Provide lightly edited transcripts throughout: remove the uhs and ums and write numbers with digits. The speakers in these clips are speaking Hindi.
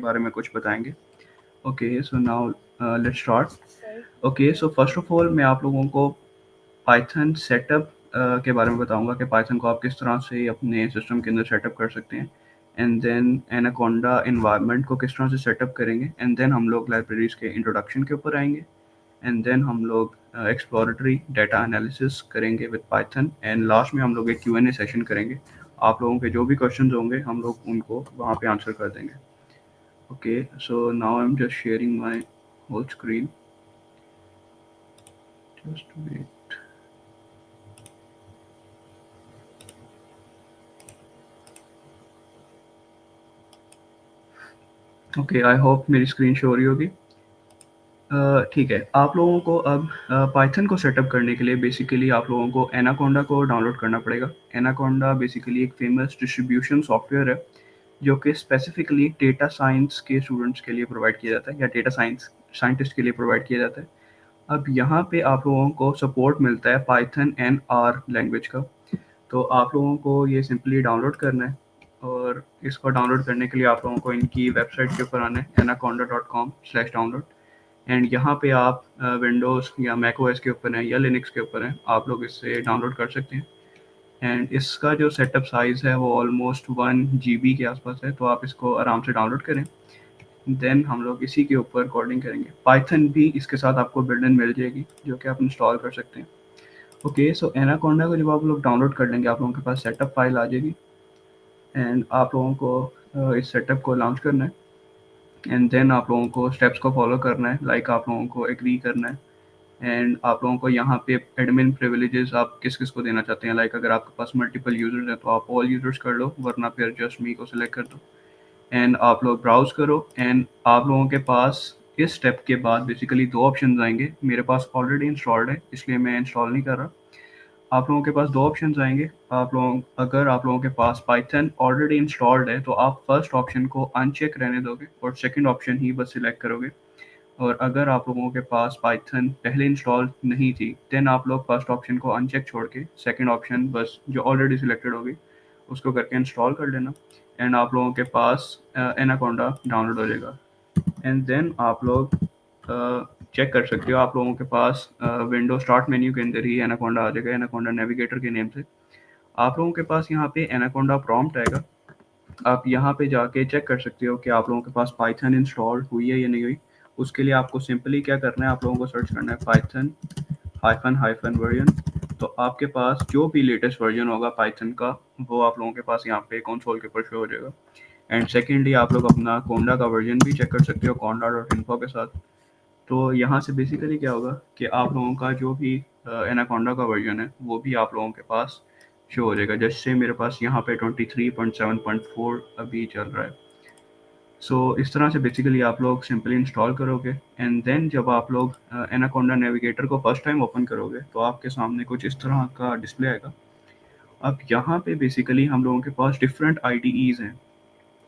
बारे में कुछ बताएंगे। Okay, so now let's start. Okay, so first of all मैं आप लोगों को पाइथन सेटअप के बारे में बताऊंगा कि पाइथन को आप किस तरह से अपने सिस्टम के अंदर सेटअप कर सकते हैं, एंड देन एनाकोंडा इन्वायरमेंट को किस तरह से सेटअप करेंगे, एंड देन हम लोग लाइब्रेरीज के इंट्रोडक्शन के ऊपर आएंगे, एंड देन हम लोग एक्सप्लोरेटरी डाटा एनालिसिस करेंगे विद पाइथन, एंड लास्ट में हम लोग एक Q&A सेशन करेंगे। आप लोगों के जो भी क्वेश्चन होंगे हम लोग उनको वहाँ पे आंसर कर देंगे। Okay, so now I am just sharing my whole screen, just wait. Okay, I hope मेरी स्क्रीन शो हो रही होगी। ठीक है, आप लोगों को अब पाइथन को सेटअप करने के लिए बेसिकली आप लोगों को एनाकोंडा को डाउनलोड करना पड़ेगा। एनाकोंडा बेसिकली एक फेमस डिस्ट्रीब्यूशन सॉफ्टवेयर है जो कि स्पेसिफिकली डेटा साइंस के स्टूडेंट्स के लिए प्रोवाइड किया जाता है, या डेटा साइंस साइंटिस्ट के लिए प्रोवाइड किया जाता है। अब यहाँ पे आप लोगों को सपोर्ट मिलता है पाइथन एंड आर लैंग्वेज का। तो आप लोगों को ये सिंपली डाउनलोड करना है, और इसको डाउनलोड करने के लिए आप लोगों को इनकी वेबसाइट के ऊपर आना है anaconda.com/download, एंड यहाँ पे आप विंडोज़ या मैक ओएस के ऊपर हैं या लिनक्स के ऊपर हैं, आप लोग इससे डाउनलोड कर सकते हैं। एंड इसका जो सेटअप साइज़ है वो ऑलमोस्ट 1 GB के आसपास है, तो आप इसको आराम से डाउनलोड करें। देन हम लोग इसी के ऊपर कोडिंग करेंगे। पाइथन भी इसके साथ आपको बिल्ट इन मिल जाएगी जो कि आप इंस्टॉल कर सकते हैं। ओके, सो एनाकोंडा को जब आप लोग डाउनलोड कर लेंगे आप लोगों के पास सेटअप फाइल आ जाएगी, एंड आप लोगों को इस सेटअप को लॉन्च करना है, एंड देन आप लोगों को स्टेप्स को फॉलो करना है। लाइक आप लोगों को एग्री करना है, एंड आप लोगों को यहाँ पे एडमिन प्रिविलेजेस आप किस किस को देना चाहते हैं। लाइक अगर आपके पास मल्टीपल यूजर्स हैं तो आप ऑल यूजर्स कर लो, वरना फिर जस्ट मी को सिलेक्ट कर दो, एंड आप लोग ब्राउज करो। एंड आप लोगों के पास इस स्टेप के बाद बेसिकली दो ऑप्शन आएंगे। मेरे पास ऑलरेडी इंस्टॉल्ड है इसलिए मैं इंस्टॉल नहीं कर रहा। आप लोगों के पास दो ऑप्शंस आएंगे। अगर आप लोगों के पास पाइथन ऑलरेडी इंस्टॉल्ड है तो आप फर्स्ट ऑप्शन को अनचेक रहने दोगे और सेकंड ऑप्शन ही बस सिलेक्ट करोगे। और अगर आप लोगों के पास पाइथन पहले इंस्टॉल नहीं थी देन आप लोग फर्स्ट ऑप्शन को अनचेक छोड़ के सेकंड ऑप्शन बस जो ऑलरेडी सिलेक्टेड होगी उसको करके इंस्टॉल कर लेना, एंड आप लोगों के पास एनाकोंडा डाउनलोड हो जाएगा। एंड देन आप लोग चेक कर सकते हो, आप लोगों के पास विंडो स्टार्ट मेन्यू के अंदर ही एनाकोंडा आ जाएगा, एनाकोंडा नेविगेटर के नेम से। आप लोगों के पास यहाँ पे एनाकोंडा प्रॉम्प्ट आएगा। आप यहाँ पे जाके चेक कर सकते हो कि आप लोगों के पास पाइथन इंस्टॉल हुई है या नहीं हुई। उसके लिए आपको सिंपली क्या करना है, आप लोगों को सर्च करना है पाइथन हाइफन हाइफन वर्जन। तो आपके पास जो भी लेटेस्ट वर्जन होगा पाइथन का वो आप लोगों के पास यहाँ पे कंसोल के ऊपर शो हो जाएगा। एंड सेकेंडली आप लोग अपना कोंडा का वर्जन भी चेक कर सकते हो conda.info के साथ। तो यहाँ से बेसिकली क्या होगा कि आप लोगों का जो भी एनाकोंडा का वर्जन है वो भी आप लोगों के पास शो हो जाएगा। जैसे मेरे पास यहाँ पे 23.7.4 अभी चल रहा है। सो इस तरह से बेसिकली आप लोग सिंपली इंस्टॉल करोगे, एंड देन जब आप लोग एनाकोंडा नेविगेटर को फर्स्ट टाइम ओपन करोगे तो आपके सामने कुछ इस तरह का डिस्प्ले आएगा। अब यहाँ पे बेसिकली हम लोगों के पास डिफरेंट IDEs हैं।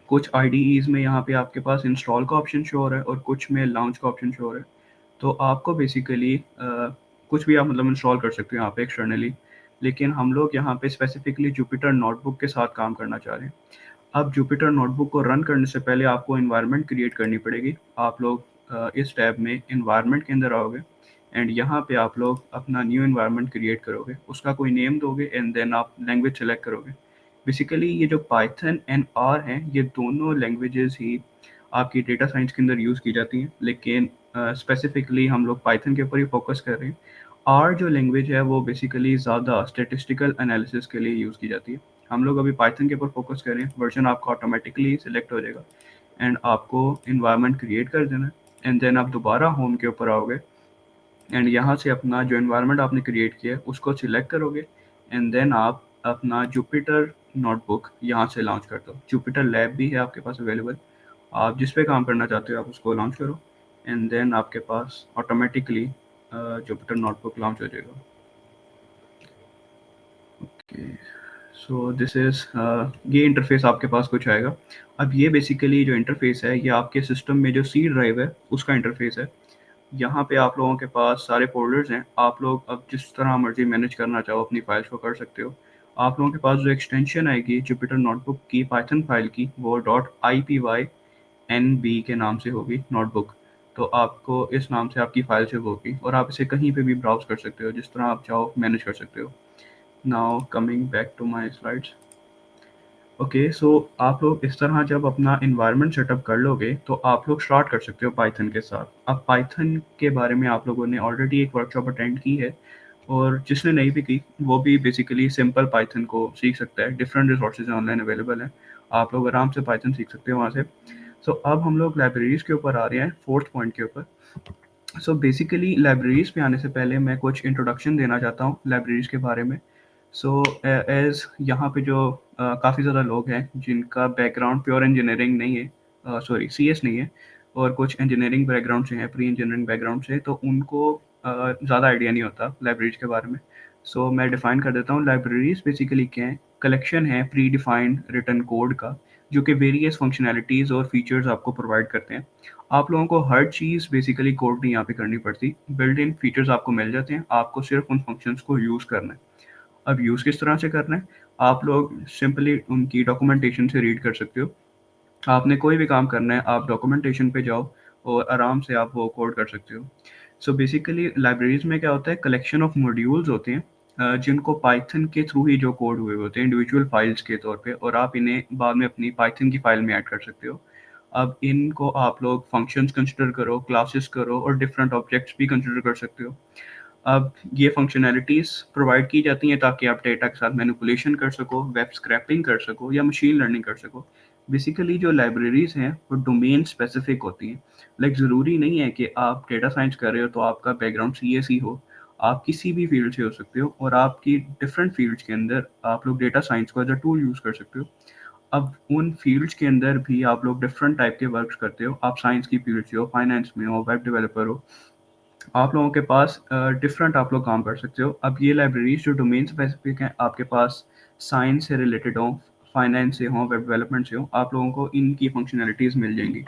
कुछ IDEs में यहाँ पे आपके पास इंस्टॉल का ऑप्शन शो हो रहा है और कुछ में लॉन्च का ऑप्शन शो हो रहा है। तो आपको बेसिकली कुछ भी आप मतलब इंस्टॉल कर सकते हो यहाँ पे एक्सटर्नली, लेकिन हम लोग यहाँ पे स्पेसिफिकली जुपिटर नोटबुक के साथ काम करना चाह रहे हैं। अब जुपिटर नोटबुक को रन करने से पहले आपको इन्वायरमेंट क्रिएट करनी पड़ेगी। आप लोग इस टैब में इन्वायरमेंट के अंदर आओगे, एंड यहाँ पे आप लोग अपना न्यू इन्वायरमेंट क्रिएट करोगे, उसका कोई नेम दोगे, एंड देन आप लैंग्वेज सेलेक्ट करोगे। बेसिकली ये जो पाइथन एंड आर हैं ये दोनों लैंग्वेजेस ही आपकी डेटा साइंस के अंदर यूज़ की जाती हैं, लेकिन स्पेसिफिकली हम लोग पाइथन के ऊपर ही फोकस कर रहे हैं। आर जो लैंग्वेज है वो बेसिकली ज़्यादा स्टेटिस्टिकल एनालिसिस के लिए यूज़ की जाती है। हम लोग अभी पाइथन के ऊपर फोकस कर रहे हैं। वर्जन आपका ऑटोमेटिकली सिलेक्ट हो जाएगा, एंड आपको इन्वायरमेंट क्रिएट कर देना है, एंड देन आप दोबारा होम के ऊपर आओगे, एंड यहाँ से अपना जो इन्वायरमेंट आपने क्रिएट किया है उसको सिलेक्ट करोगे, एंड देन आप अपना जुपिटर नोटबुक यहाँ से लॉन्च कर दो। जुपिटर लैब भी है आपके पास अवेलेबल, आप जिस पे काम करना चाहते हो आप उसको लॉन्च करो, एंड देन आपके पास ऑटोमेटिकली जुपिटर नोटबुक लॉन्च हो जाएगा। ओके, सो दिस इज़ ये इंटरफेस आपके पास कुछ आएगा। अब ये बेसिकली जो इंटरफेस है ये आपके सिस्टम में जो सी ड्राइव है उसका इंटरफेस है। यहाँ पे आप लोगों के पास सारे फ़ोल्डर्स हैं। आप लोग अब जिस तरह मर्ज़ी मैनेज करना चाहो अपनी फ़ाइल्स को कर सकते हो। आप लोगों के पास जो एक्सटेंशन आएगी जुपिटर नोटबुक की पाइथन फ़ाइल की वो .ipy NB के नाम से होगी नोटबुक। तो आपको इस नाम से आपकी फ़ाइल सेव होगी और आप इसे कहीं पे भी ब्राउज़ कर सकते हो, जिस तरह आप चाहो मैनेज कर सकते हो। Now coming back to my slides. Okay, so आप लोग इस तरह जब अपना एनवायरनमेंट सेटअप कर लोगे, तो आप लोग स्टार्ट कर सकते हो पाइथन के साथ। अब पाइथन के बारे में आप लोगों ने ऑलरेडी एक वर्कशॉप अटेंड की है और जिसने नहीं भी की, वो भी बेसिकली सिंपल पाइथन को सीख सकता है। डिफरेंट रिसोर्सेज ऑनलाइन अवेलेबल हैं। आप लोग आराम से पाइथन सीख सकते हो वहाँ से। सो अब हम लोग लाइब्रेरीज़ के ऊपर आ रहे हैं, 4th पॉइंट के ऊपर। सो बेसिकली लाइब्रेरीज़ पे आने से पहले मैं कुछ इंट्रोडक्शन देना चाहता हूँ लाइब्रेरीज़ के बारे में। सो एज़ यहाँ पे जो काफ़ी ज़्यादा लोग हैं जिनका बैकग्राउंड प्योर इंजीनियरिंग नहीं है, सॉरी सीएस नहीं है, और कुछ इंजीनियरिंग बैकग्राउंड से हैं, प्री इंजीनियरिंग बैकग्राउंड से, तो उनको ज़्यादा आइडिया नहीं होता लाइब्रेरीज़ के बारे में। सो मैं डिफ़ाइन कर देता हूँ, लाइब्रेरीज़ बेसिकली क्या है? कलेक्शन है प्री डिफाइंड रिटन कोड का, जो कि वेरियस फंक्शनैलिटीज़ और फीचर्स आपको प्रोवाइड करते हैं। आप लोगों को हर चीज़ बेसिकली कोड नहीं यहाँ पे करनी पड़ती, बिल्ट इन फीचर्स आपको मिल जाते हैं, आपको सिर्फ उन फंक्शंस को यूज़ करना है। अब यूज़ किस तरह से करना है? आप लोग सिंपली उनकी डॉक्यूमेंटेशन से रीड कर सकते हो। आपने कोई भी काम करना है, आप डॉक्यूमेंटेशन पे जाओ और आराम से आप वो कोड कर सकते हो। सो बेसिकली लाइब्रेरीज़ में क्या होता है, कलेक्शन ऑफ मॉड्यूल्स होते हैं जिनको पाइथन के थ्रू ही जो कोड हुए होते हैं इंडिविजुअल फाइल्स के तौर पे, और आप इन्हें बाद में अपनी पाइथन की फाइल में ऐड कर सकते हो। अब इनको आप लोग फंक्शंस कंसिडर करो, क्लासेस करो और डिफरेंट ऑब्जेक्ट्स भी कंसिडर कर सकते हो। अब ये फंक्शनैलिटीज़ प्रोवाइड की जाती हैं ताकि आप डेटा के साथ मैनिपुलेशन कर सको, वेब स्क्रैपिंग कर सको या मशीन लर्निंग कर सको। बेसिकली जो लाइब्रेरीज़ हैं वो डोमेन स्पेसिफिक होती हैं। लाइक ज़रूरी नहीं है कि आप डेटा साइंस कर रहे हो तो आपका बैकग्राउंड सीएस ही हो। आप किसी भी फील्ड से हो सकते हो और आपकी डिफरेंट फील्ड्स के अंदर आप लोग डेटा साइंस को एज़ अ टूल यूज़ कर सकते हो। अब उन फील्ड्स के अंदर भी आप लोग डिफरेंट टाइप के वर्क्स करते हो। आप साइंस की फील्ड से हो, फाइनेंस में हो, वेब डेवलपर हो, आप लोगों के पास डिफरेंट आप लोग काम कर सकते हो। अब ये लाइब्रेरीज़ जो डोमेन स्पेसिफिक हैं, आपके पास साइंस से रिलेटेड हों, फाइनेंस से हों, वेब डेवलपमेंट से हों, आप लोगों को इनकी फंक्शनैलिटीज़ मिल जाएँगी।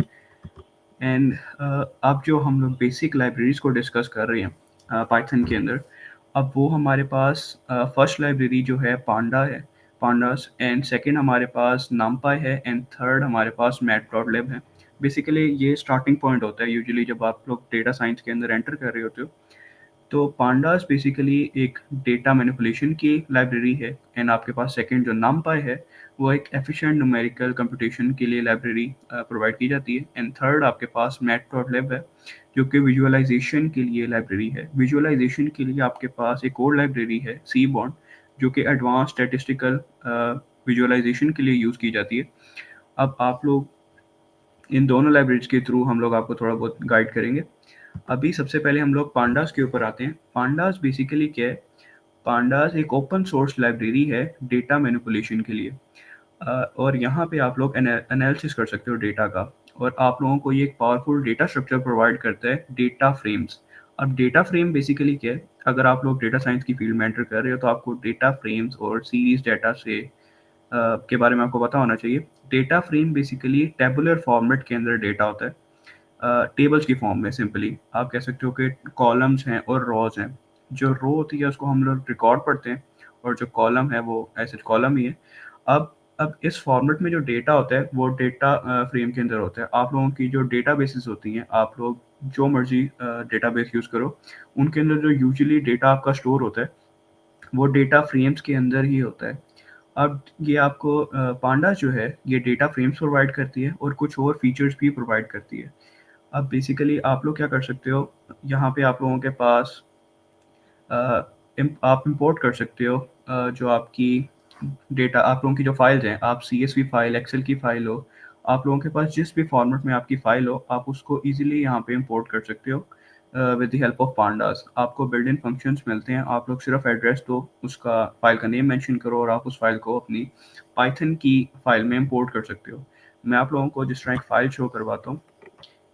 एंड अब जो हम लोग बेसिक लाइब्रेरीज़ को डिस्कस कर रहे हैं पाइथन के अंदर, अब वो हमारे पास फर्स्ट लाइब्रेरी जो है पांडा है, पांडास, एंड सेकंड हमारे पास नमपाई है, एंड थर्ड हमारे पास मैटप्लॉटलिब है। बेसिकली ये स्टार्टिंग पॉइंट होता है यूजुअली जब आप लोग डेटा साइंस के अंदर एंटर कर रहे होते हो। तो पांडास बेसिकली एक डेटा मैनिपुलेशन की लाइब्रेरी है, एंड आपके पास सेकंड जो नमपाई है, वो एक एफिशिएंट न्यूमेरिकल कंप्यूटेशन के लिए लाइब्रेरी प्रोवाइड की जाती है, एंड थर्ड आपके पास मैटप्लॉटलिब है, जो कि विजुअलाइजेशन के लिए लाइब्रेरी है। विजुअलाइजेशन के लिए आपके पास एक और लाइब्रेरी है सीबॉन्ड, जो कि एडवांस स्टैटिस्टिकल विजुअलाइजेशन के लिए यूज़ की जाती है। अब आप लोग इन दोनों लाइब्रेरीज के थ्रू हम लोग आपको थोड़ा बहुत गाइड करेंगे। अभी सबसे पहले हम लोग पांडास के ऊपर आते हैं। पांडास बेसिकली क्या है? पांडास एक ओपन सोर्स लाइब्रेरी है डेटा मैनिपुलेशन के लिए। और यहाँ पे आप लोग एनालिसिस कर सकते हो डेटा का, और आप लोगों को ये एक पावरफुल डेटा स्ट्रक्चर प्रोवाइड करता है, डेटा फ्रेम्स। अब डेटा फ्रेम बेसिकली क्या है? अगर आप लोग डेटा साइंस की फील्ड में एंटर कर रहे हो तो आपको डेटा फ्रेम्स और सीरीज डेटा से के बारे में आपको पता होना चाहिए। Data frame basically tabular format के अंदर डेटा होता है, टेबल्स की फॉर्म में। सिंपली आप कह सकते हो कि कॉलम्स हैं और रोज हैं। जो रो होती है उसको हम लोग रिकॉर्ड पढ़ते हैं, और जो कॉलम है वो ऐसे कॉलम ही है। अब इस फॉर्मेट में जो डेटा होता है वो डेटा फ्रेम के अंदर होता है। आप लोगों की जो डेटा बेसिस होती हैं, आप लोग जो मर्जी डेटा बेस यूज़ करो, उनके अंदर जो यूजली डेटा आपका स्टोर होता है वो डेटा फ्रेम्स के अंदर ही होता है। अब ये आपको पांडा जो है ये डेटा फ्रेम्स प्रोवाइड करती है और कुछ और फीचर्स भी प्रोवाइड करती है। अब बेसिकली आप लोग क्या कर सकते हो, यहाँ पे आप लोगों के पास आप इंपोर्ट कर सकते हो जो आपकी डेटा, आप लोगों की जो फाइल्स हैं, आप सीएसवी फाइल, एक्सेल की फाइल हो, आप लोगों के पास जिस भी फॉर्मेट में आपकी फाइल हो, आप उसको इजीली यहाँ पे इंपोर्ट कर सकते हो with the help of pandas. आपको बिल्ट इन फंक्शंस मिलते हैं, आप लोग सिर्फ एड्रेस दो, उसका फाइल का नेम मेंशन करो और आप उस फाइल को अपनी पाइथन की फाइल में इंपोर्ट कर सकते हो। मैं आप लोगों को जिस तरह एक फाइल शो करवाता हूँ,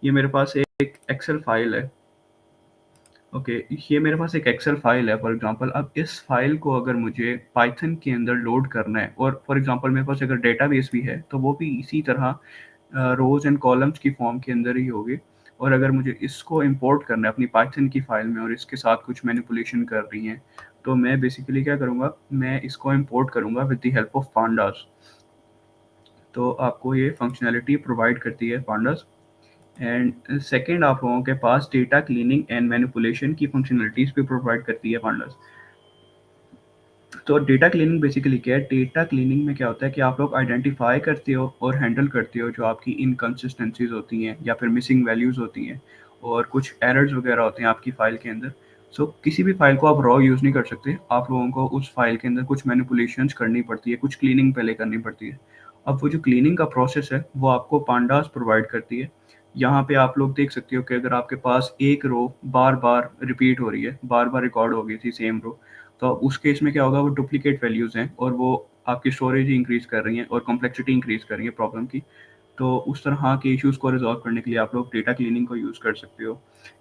ये मेरे पास एक एक्सेल फाइल है। ओके, ये मेरे पास एक एक्सेल फाइल है फॉर एग्जांपल। अब इस फाइल को अगर मुझे पाइथन के अंदर लोड करना है, और फॉर एग्जांपल मेरे पास अगर डेटाबेस भी है, तो वो भी इसी तरह रोज एंड कॉलम्स की फॉर्म के अंदर ही होगी। और अगर मुझे इसको इंपोर्ट करना है अपनी पाइथन की फाइल में और इसके साथ कुछ मैनिपुलेशन कर रही हैं, तो मैं बेसिकली क्या करूँगा, मैं इसको इंपोर्ट करूँगा with the help of pandas. तो आपको ये फंक्शनैलिटी प्रोवाइड करती है पांडास। एंड सेकंड आप लोगों के पास डेटा क्लीनिंग एंड मैनिपुलेशन की फंक्शनैलिटीज़ भी प्रोवाइड करती है पांडास। तो डेटा क्लीनिंग बेसिकली क्या है? डेटा क्लीनिंग में क्या होता है कि आप लोग आइडेंटिफाई करते हो और हैंडल करते हो जो आपकी इनकंसिस्टेंसीज होती हैं या फिर मिसिंग वैल्यूज़ होती हैं और कुछ एरर्स वगैरह होते हैं आपकी फ़ाइल के अंदर। सो किसी भी फ़ाइल को आप रॉ यूज़ नहीं कर सकते, आप लोगों को उस फ़ाइल के अंदर कुछ मैनिपुलेशंस करनी पड़ती है, कुछ क्लीनिंग पहले करनी पड़ती है। अब वो जो क्लीनिंग का प्रोसेस है, वो आपको पांडास प्रोवाइड करती है। यहाँ पे आप लोग देख सकते हो कि अगर आपके पास एक रो बार-बार रिपीट हो रही है, बार-बार रिकॉर्ड हो गई थी सेम रो, तो उस केस में क्या होगा, वो डुप्लीकेट वैल्यूज़ हैं और वो आपकी स्टोरेज ही इंक्रीज़ कर रही हैं और कॉम्प्लेक्सिटी इंक्रीज़ कर रही है प्रॉब्लम की। तो उस तरह के इश्यूज़ को रिज़ॉल्व करने के लिए आप लोग डेटा क्लीनिंग को यूज़ कर सकते हो।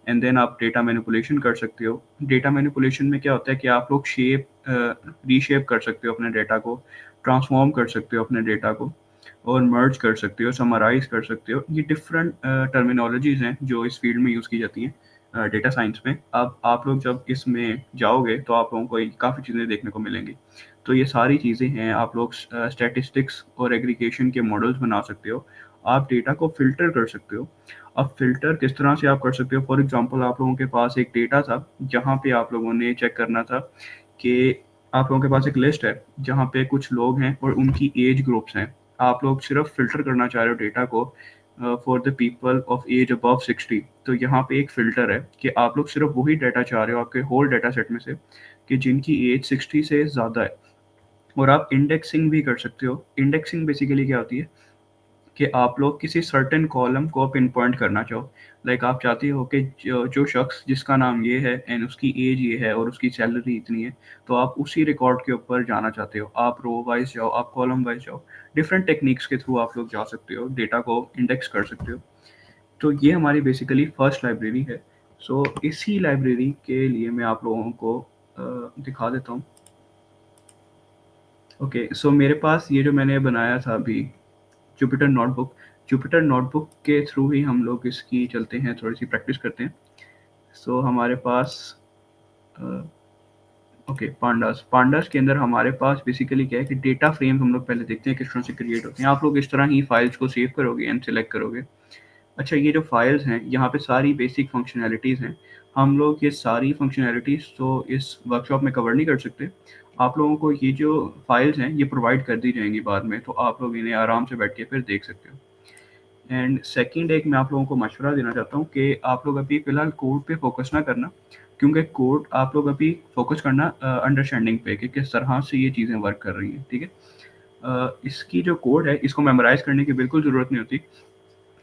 एंड देन आप डेटा मैनिपुलेशन कर सकते हो। डेटा मैनिपुलेशन में क्या होता है कि आप लोग रीशेप कर सकते हो अपने डेटा को, ट्रांसफ़ॉर्म कर सकते हो अपने डेटा को और मर्ज कर सकते हो, समराइज़ कर सकते हो। ये डिफरेंट टर्मिनोलॉजीज़ हैं जो इस फ़ील्ड में यूज़ की जाती हैं डेटा साइंस में। अब आप लोग जब इसमें जाओगे तो आप लोगों को काफ़ी चीज़ें देखने को मिलेंगी। तो ये सारी चीज़ें हैं, आप लोग स्टैटिस्टिक्स और एग्रीगेशन के मॉडल्स बना सकते हो। आप डेटा को फ़िल्टर कर सकते हो। अब फ़िल्टर किस तरह से आप कर सकते हो? फॉर एग्ज़ाम्पल आप लोगों के पास एक डेटा था, जहाँ पे आप लोगों ने चेक करना था कि आप लोगों के पास एक लिस्ट है, जहाँ पे कुछ लोग हैं और उनकी एज ग्रुप्स हैं। आप लोग सिर्फ़ फ़िल्टर करना चाह रहे हो डेटा को for the people of age above 60। तो यहाँ पे एक फ़िल्टर है कि आप लोग सिर्फ़ वही डेटा चाह रहे हो आपके होल डेटा सेट में से कि जिनकी एज 60 से ज़्यादा है। और आप इंडेक्सिंग भी कर सकते हो। इंडेक्सिंग बेसिकली क्या होती है कि आप लोग किसी सर्टेन कॉलम को पिन पॉइंट करना चाहो। लाइक आप चाहते हो कि जो जो शख्स जिसका नाम ये है एंड उसकी एज ये है और उसकी सैलरी इतनी है, तो आप उसी रिकॉर्ड के ऊपर जाना चाहते हो। आप रो वाइज़ जाओ, आप कॉलम वाइज़ जाओ। डिफरेंट टेक्निक्स के थ्रू आप लोग जा सकते हो, डेटा को इंडेक्स कर सकते हो। तो ये हमारी बेसिकली फर्स्ट लाइब्रेरी है। सो इसी लाइब्रेरी के लिए मैं आप लोगों को दिखा देता हूँ। ओके, सो मेरे पास ये जो मैंने बनाया था अभी जुपिटर नोटबुक, जुपिटर नोटबुक के थ्रू ही हम लोग इसकी चलते हैं, थोड़ी-सी प्रैक्टिस करते हैं। सो हमारे पास अ, ओके पांडास, पांडास के अंदर हमारे पास बेसिकली क्या है कि डेटा फ्रेम हम लोग पहले देखते हैं किस तरह से क्रिएट होते हैं। आप लोग इस तरह ही फाइल्स को सेव करोगे एंड सेलेक्ट करोगे। अच्छा, ये जो फाइल्स हैं, यहाँ पे सारी बेसिक फंक्शनैलिटीज़ हैं। हम लोग ये सारी फंक्शनैलिटीज़ तो इस वर्कशॉप में कवर नहीं कर सकते। आप लोगों को ये जो फाइल्स हैं, ये प्रोवाइड कर दी जाएँगी बाद में, तो आप लोग इन्हें आराम से बैठ के फिर देख सकते हो। एंड सेकंड एक मैं आप लोगों को मशवरा देना चाहता हूँ कि आप लोग अभी फ़िलहाल कोड पे फ़ोकस ना करना, क्योंकि कोड आप लोग अभी फ़ोकस करना अंडरस्टैंडिंग पे कि किस तरह से ये चीज़ें वर्क कर रही हैं, ठीक है? इसकी जो कोड है, इसको मेमोराइज़ करने की बिल्कुल ज़रूरत नहीं होती।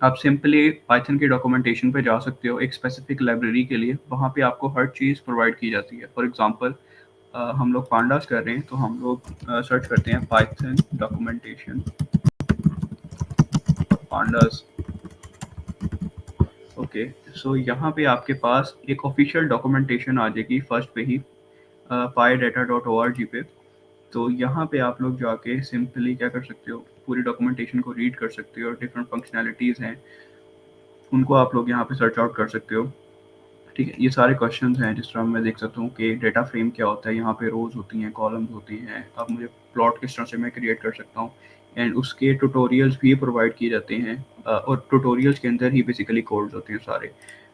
आप सिंपली पाइथन के डॉक्यूमेंटेशन पे जा सकते हो एक स्पेसिफिक लाइब्रेरी के लिए, वहाँ पे आपको हर चीज़ प्रोवाइड की जाती है। फॉर एग्ज़ाम्पल हम लोग पांडास कर रहे हैं, तो हम लोग सर्च करते हैं पाइथन डॉक्यूमेंटेशन पांडास। ओके, सो यहाँ पे आपके पास एक ऑफिशियल डॉक्यूमेंटेशन आ जाएगी फर्स्ट पे ही pydata.org पे। तो यहाँ पे आप लोग जाके सिंपली क्या कर सकते हो, पूरी डॉक्यूमेंटेशन को रीड कर सकते हो। डिफरेंट फंक्शनैलिटीज़ हैं, उनको आप लोग यहाँ पे सर्च आउट कर सकते हो। ठीक है, ये सारे क्वेश्चंस हैं जिस तरह मैं देख सकता हूँ कि डेटा फ्रेम क्या होता है, यहाँ पे रोज़ होती हैं, कॉलम्स होती हैं। अब मुझे प्लॉट किस तरह से मैं क्रिएट कर सकता हूँ एंड उसके ट्यूटोरियल्स भी प्रोवाइड किए जाते हैं और ट्यूटोरियल्स के अंदर ही बेसिकली कोड्स होते हैं सारे।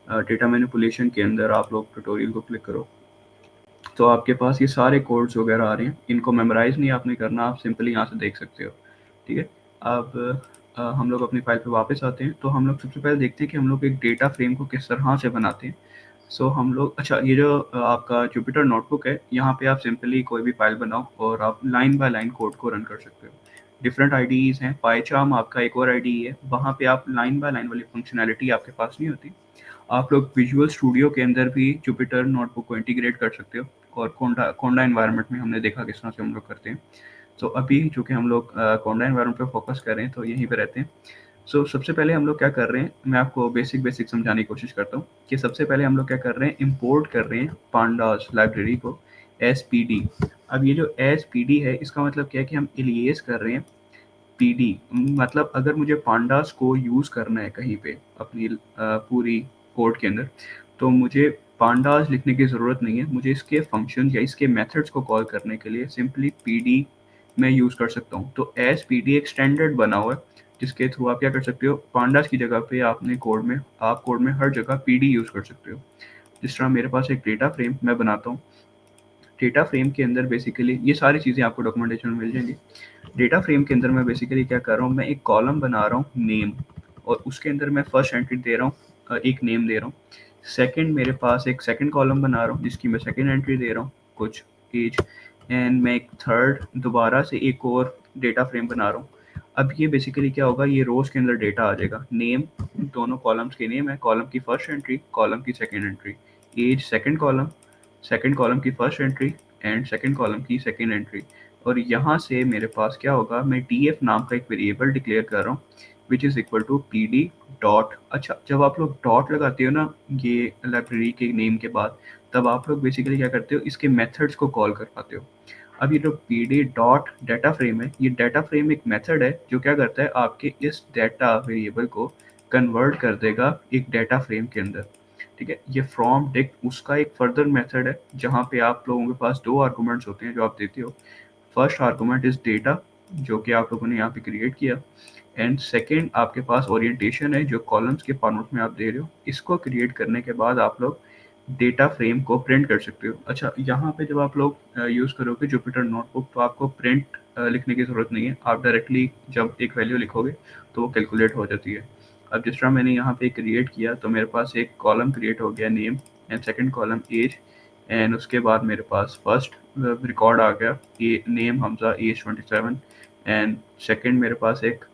डेटा मैनिपुलेशन के अंदर आप लोग ट्यूटोरियल को क्लिक करो, तो आपके पास ये सारे कोड्स वगैरह आ रहे हैं। इनको मेमोराइज़ नहीं आपने करना, आप सिंपली यहाँ से देख सकते हो। ठीक है? अब हम लोग अपनी फ़ाइल पे वापस आते हैं, तो हम लोग सबसे पहले देखते हैं कि हम लोग एक डेटा फ्रेम को किस तरह से बनाते हैं। सो हम लोग अच्छा, ये जो आपका जुपिटर नोटबुक है, यहाँ पे आप सिंपली कोई भी फ़ाइल बनाओ और आप लाइन बाय लाइन कोड को रन कर सकते हो। डिफरेंट आईडीज़ हैं, पाइचार्म आपका एक और आईडी है, वहाँ पे आप लाइन बाय लाइन वाली फंक्शनैलिटी आपके पास नहीं होती। आप लोग विजुअल स्टूडियो के अंदर भी जुपिटर नोटबुक को इंटीग्रेट कर सकते हो और कोंडा कोंडा एनवायरनमेंट में हमने देखा किस तरह से हम लोग करते हैं। तो अभी चूँकि हम लोग कोंडा एनवायरनमेंट पे फ़ोकस कर रहे हैं, तो यहीं पे रहते हैं। सो सबसे पहले हम लोग क्या कर रहे हैं, मैं आपको बेसिक समझाने की कोशिश करता हूँ कि सबसे पहले हम लोग क्या कर रहे हैं, इम्पोर्ट कर रहे हैं पांडास लाइब्रेरी को एसपीडी। अब ये जो एसपीडी है, इसका मतलब क्या है कि हम इलियस कर रहे हैं पीडी। मतलब अगर मुझे पांडास को यूज़ करना है कहीं पे अपनी पूरी कोड के अंदर, तो मुझे पांडास लिखने की ज़रूरत नहीं है। मुझे इसके फंक्शन या इसके मेथड्स को कॉल करने के लिए सिंपली पीडी मैं यूज़ कर सकता हूँ। तो एस पी डी एक स्टैंडर्ड बना हुआ है जिसके थ्रू आप क्या कर सकते हो, पांडास की जगह पे आपने कोड में हर जगह पी डी यूज़ कर सकते हो। जिस तरह मेरे पास एक डेटा फ्रेम मैं बनाता हूँ, डेटा फ्रेम के अंदर बेसिकली ये सारी चीज़ें आपको डॉक्यूमेंटेशन में मिल जाएंगी। डेटा फ्रेम के अंदर मैं बेसिकली क्या कर रहा हूँ, मैं एक कॉलम बना रहा हूँ नेम, और उसके अंदर मैं फर्स्ट एंट्री दे रहा हूँ, एक नेम दे रहा हूँ। सेकंड मेरे पास एक सेकंड कॉलम बना रहा हूँ जिसकी मैं सेकंड एंट्री दे रहा हूँ कुछ एज, एंड मैं एक थर्ड दोबारा से एक और डेटा फ्रेम बना रहा हूँ। अब ये बेसिकली क्या होगा, ये रोज के अंदर डेटा आ जाएगा, नेम दोनों कॉलम्स के नेम है, कॉलम की फर्स्ट एंट्री, कॉलम की second entry, as second column की first entry and second column की सेकंड एंट्री। और यहाँ से मेरे पास क्या होगा, मैं df नाम का एक वेरिएबल डिक्लेयर कर रहा हूँ which is equal to pd dot. अच्छा, जब आप लोग डॉट लगाते हो ना ये लाइब्रेरी के नेम के बाद, तब आप लोग बेसिकली क्या करते हो, इसके मेथड्स को कॉल कर पाते हो। अब ये जो pd डॉट डाटा फ्रेम है, ये डाटा फ्रेम एक मेथड है जो क्या करता है, आपके इस डाटा वेरिएबल को कन्वर्ट कर देगा एक डाटा फ्रेम के अंदर। ठीक है, ये फ्रॉम डिक्ट उसका एक फर्दर मेथड है जहाँ पे आप लोगों के पास दो आर्गूमेंट्स होते हैं जो आप देते हो। फर्स्ट आर्गूमेंट इज डेटा जो कि आप लोगों ने यहाँ पे क्रिएट किया, एंड सेकेंड आपके पास ओरिएंटेशन है जो कॉलम्स के फॉर्मेट में आप दे रहे हो। इसको क्रिएट करने के बाद आप लोग डेटा फ्रेम को प्रिंट कर सकते हो। अच्छा, यहाँ पे जब आप लोग यूज़ करोगे जुपिटर नोटबुक तो आपको प्रिंट लिखने की ज़रूरत नहीं है, आप डायरेक्टली जब एक वैल्यू लिखोगे तो वो कैलकुलेट हो जाती है। अब जिस तरह मैंने यहाँ पे क्रिएट किया तो मेरे पास एक कॉलम क्रिएट हो गया name, and second column age, and उसके बाद मेरे पास फर्स्ट रिकॉर्ड आ गया ये name Hamza age 27, and second मेरे पास एक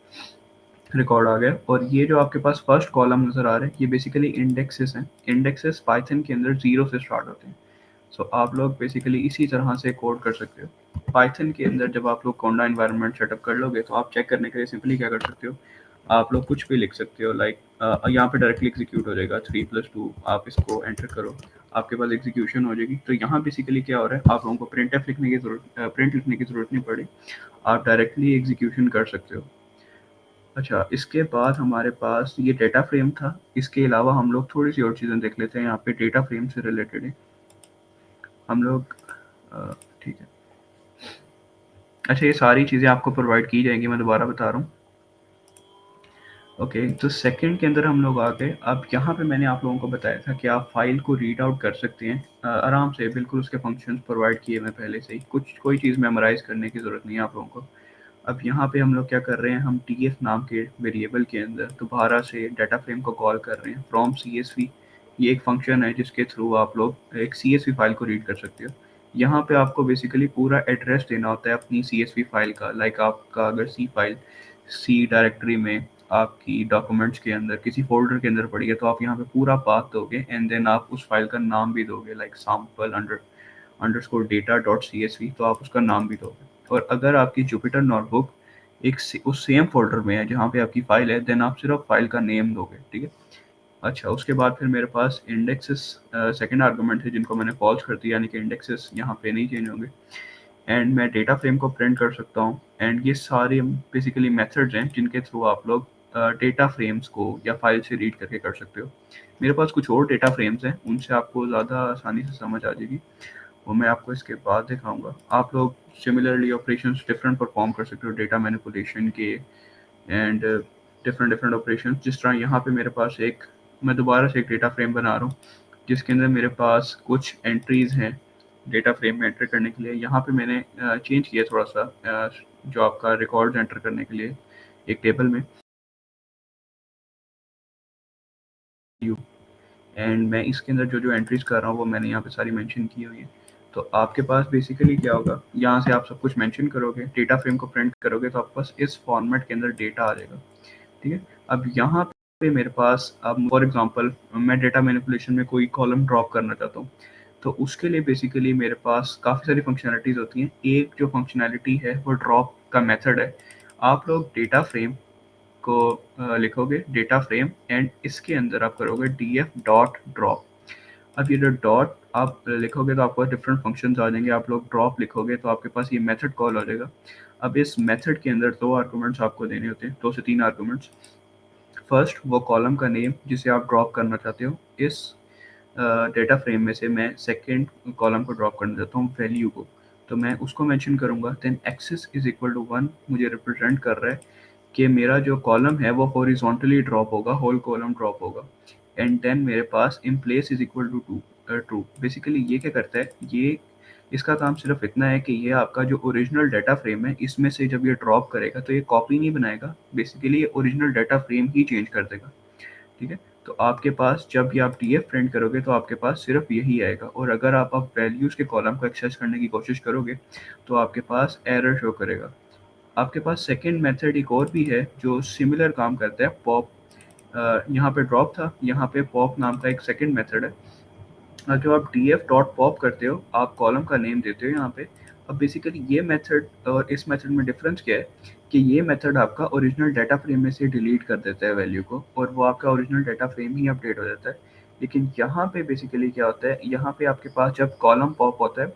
रिकॉर्ड आ गया। और ये जो आपके पास फर्स्ट कॉलम नज़र आ रहा है ये बेसिकली इंडेक्सेस हैं। इंडेक्सेस पाइथन के अंदर जीरो से स्टार्ट होते हैं। सो आप लोग बेसिकली इसी तरह से कोड कर सकते हो पाइथन के अंदर। जब आप लोग कोंडा इन्वायरमेंट सेटअप कर लोगे तो आप चेक करने के लिए सिंपली क्या कर सकते हो, आप लोग कुछ भी लिख सकते हो, लाइक यहाँ पे डायरेक्टली एग्जीक्यूट हो जाएगा 3+2, आप इसको एंटर करो, आपके पास एग्जीक्यूशन हो जाएगी। तो यहाँ बेसिकली क्या हो रहा है, आप लोगों को प्रिंट लिखने की ज़रूरत नहीं पड़ी, आप डायरेक्टली एग्जीक्यूशन कर सकते हो। अच्छा, इसके बाद हमारे पास ये डेटा फ्रेम था, इसके अलावा हम लोग थोड़ी सी और चीज़ें देख लेते हैं यहाँ पे डेटा फ्रेम से रिलेटेड है हम लोग। ठीक है, अच्छा ये सारी चीज़ें आपको प्रोवाइड की जाएंगी, मैं दोबारा बता रहा हूँ। ओके, तो सेकंड के अंदर हम लोग आ गए। अब यहाँ पे मैंने आप लोगों को बताया था कि आप फाइल को रीड आउट कर सकते हैं आराम से, बिल्कुल उसके फंक्शंस प्रोवाइड किए मैं पहले से ही, कोई चीज़ मेमोराइज करने की ज़रूरत नहीं है आप लोगों को। अब यहाँ पे हम लोग क्या कर रहे हैं, हम df नाम के वेरिएबल के अंदर दोबारा से डाटा फ्रेम को कॉल कर रहे हैं फ्रॉम csv। ये एक फंक्शन है जिसके थ्रू आप लोग एक csv फाइल को रीड कर सकते हो। यहाँ पे आपको बेसिकली पूरा एड्रेस देना होता है अपनी csv फाइल का, लाइक आपका अगर सी फाइल सी डायरेक्टरी में आपकी डॉक्यूमेंट्स के अंदर किसी फोल्डर के अंदर पड़ी है तो आप यहाँ पे पूरा पाथ दोगे, एंड देन आप उस फाइल का नाम भी दोगे, like sample underscore data dot CSV, तो आप उसका नाम भी दोगे। और अगर आपकी जुपिटर नोटबुक उस सेम फोल्डर में है जहाँ पे आपकी फाइल है, देन आप सिर्फ फाइल का नेम दोगे। ठीक है, अच्छा उसके बाद फिर मेरे पास इंडेक्सेस सेकंड आर्गुमेंट है जिनको मैंने फॉल्स कर दिया, यानी कि इंडेक्सेस यहाँ पे नहीं चेंज होंगे, एंड मैं डेटा फ्रेम को प्रिंट कर सकता हूँ। एंड ये सारे बेसिकली मेथड्स हैं जिनके थ्रू आप लोग डेटा फ्रेम्स को या फाइल से रीड करके कर सकते हो। मेरे पास कुछ और डेटा फ्रेम्स हैं, उनसे आपको ज़्यादा आसानी से समझ आ जाएगी, वो मैं आपको इसके बाद दिखाऊंगा। आप लोग सिमिलरली ऑपरेशंस डिफरेंट परफॉर्म कर सकते हो डेटा मैनिपुलेशन के, एंड डिफरेंट डिफरेंट ऑपरेशंस। जिस तरह यहाँ पे मेरे पास एक, मैं दोबारा से एक डेटा फ्रेम बना रहा हूँ जिसके अंदर मेरे पास कुछ एंट्रीज हैं डेटा फ्रेम में एंटर करने के लिए। यहाँ पे मैंने चेंज किया थोड़ा सा जो आपका रिकॉर्ड एंटर करने के लिए एक टेबल में यू, एंड मैं इसके अंदर जो जो एंट्रीज कर रहा हूँ वो मैंने यहाँ पे सारी मेंशन की हुई है। तो आपके पास बेसिकली क्या होगा, यहाँ से आप सब कुछ मेंशन करोगे, डेटा फ्रेम को प्रिंट करोगे तो आपके पास इस फॉर्मेट के अंदर डेटा आ जाएगा। ठीक है, अब यहाँ पे मेरे पास, अब फॉर एग्जांपल मैं डेटा मैनिपुलेशन में कोई कॉलम ड्रॉप करना चाहता हूँ, तो उसके लिए बेसिकली मेरे पास काफ़ी सारी फंक्शनैलिटीज़ होती हैं। एक जो फंक्शनैलिटी है वो ड्रॉप का मेथड है। आप लोग डेटा फ्रेम को लिखोगे डेटा फ्रेम, एंड इसके अंदर आप करोगे df डॉट ड्रॉप। अब ये जो डॉट आप लिखोगे तो आपको डिफरेंट फंक्शंस आ जाएंगे, आप लोग ड्रॉप लिखोगे तो आपके पास ये मेथड कॉल हो जाएगा। अब इस मेथड के अंदर दो आर्गूमेंट्स आपको देने होते हैं, 2 से 3 आर्गूमेंट्स। फर्स्ट वो कॉलम का नेम जिसे आप ड्रॉप करना चाहते हो, इस डेटा फ्रेम में से मैं सेकंड कॉलम को ड्रॉप करना चाहता हूँ वैल्यू को, तो मैं उसको मेंशन करूँगा। Then axis is equal to 1 मुझे रिप्रेजेंट कर रहा है कि मेरा जो कॉलम है वो हॉरिजॉन्टली ड्रॉप होगा, होल कॉलम ड्रॉप होगा। एंड देन मेरे पास in place is equal to true. Basically ये क्या करता है, ये इसका काम सिर्फ इतना है कि ये आपका जो ओरिजिनल डाटा फ्रेम है, इसमें से जब ये ड्रॉप करेगा तो ये कॉपी नहीं बनाएगा, बेसिकली ये ओरिजिनल डाटा फ्रेम ही चेंज कर देगा। ठीक है? तो आपके पास जब ये आप डीएफ प्रिंट करोगे तो आपके पास सिर्फ यही आएगा, और अगर आप अब वैल्यूज़ के कॉलम को एक्सेस करने की कोशिश करोगे तो आपके पास एरर शो करेगा। आपके पास सेकंड मेथड एक और भी है जो सिमिलर काम करता है, पॉप। यहाँ पे ड्रॉप था, यहाँ पे पॉप नाम का एक सेकंड मेथड है। जब आप df डॉट पॉप करते हो, आप कॉलम का नेम देते हो यहाँ पे। अब बेसिकली ये मेथड और इस मेथड में डिफरेंस क्या है कि ये मेथड आपका ओरिजिनल डाटा फ्रेम में से डिलीट कर देता है वैल्यू को, और वो आपका ओरिजिनल डाटा फ्रेम ही अपडेट हो जाता है। लेकिन यहाँ पे बेसिकली क्या होता है, यहाँ पे आपके पास जब कॉलम पॉप होता है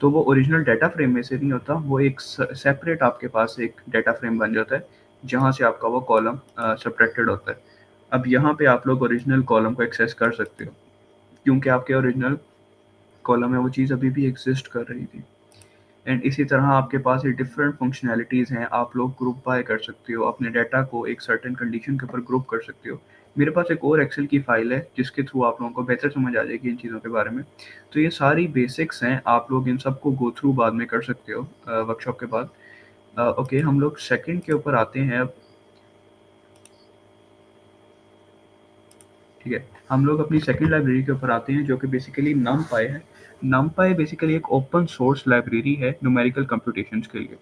तो वो ओरिजिनल डाटा फ्रेम में से नहीं होता, वो एक सेपरेट आपके पास एक डाटा फ्रेम बन जाता है जहाँ से आपका वो कॉलम सब्ट्रैक्टेड होता है। अब यहाँ पे आप लोग ओरिजिनल कॉलम को एक्सेस कर सकते हो, क्योंकि आपके ओरिजिनल कॉलम में वो चीज़ अभी भी एग्जिस्ट कर रही थी। एंड इसी तरह आपके पास ये डिफरेंट फंक्शनैलिटीज़ हैं, आप लोग ग्रुप बाय कर सकते हो, अपने डाटा को एक सर्टेन कंडीशन के ऊपर ग्रुप कर सकते हो। मेरे पास एक और एक्सेल की फ़ाइल है जिसके थ्रू आप लोगों को बेहतर समझ आ जाएगी इन चीज़ों के बारे में। तो ये सारी बेसिक्स हैं, आप लोग इन सबको गो थ्रू बाद में कर सकते हो वर्कशॉप के बाद। ओके, हम लोग सेकंड के ऊपर आते हैं अब। ठीक है, हम लोग अपनी सेकंड लाइब्रेरी के ऊपर आते हैं जो कि बेसिकली numpy है। numpy बेसिकली एक ओपन सोर्स लाइब्रेरी है न्यूमेरिकल कंप्यूटेशंस के लिए।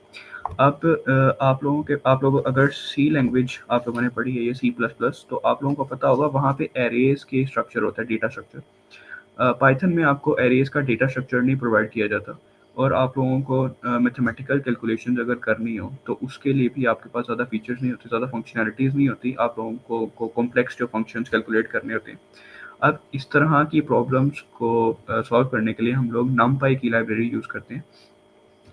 अब आप लोग अगर सी लैंग्वेज आप लोगों ने पढ़ी है, ये सी प्लस प्लस, तो आप लोगों को पता होगा वहाँ पे एरेज के स्ट्रक्चर होता है, डेटा स्ट्रक्चर। पाइथन में आपको एरेज का डेटा स्ट्रक्चर नहीं प्रोवाइड किया जाता, और आप लोगों को मैथमेटिकल कैलकुलेशन अगर करनी हो तो उसके लिए भी आपके पास ज़्यादा फीचर्स नहीं होते, ज़्यादा फंक्शनैलिटीज़ नहीं होती, आप लोगों को कॉम्प्लेक्स जो फंक्शंस कैलकुलेट करने होते हैं। अब इस तरह की प्रॉब्लम्स को सॉल्व करने के लिए हम लोग numpy की लाइब्रेरी यूज़ करते हैं।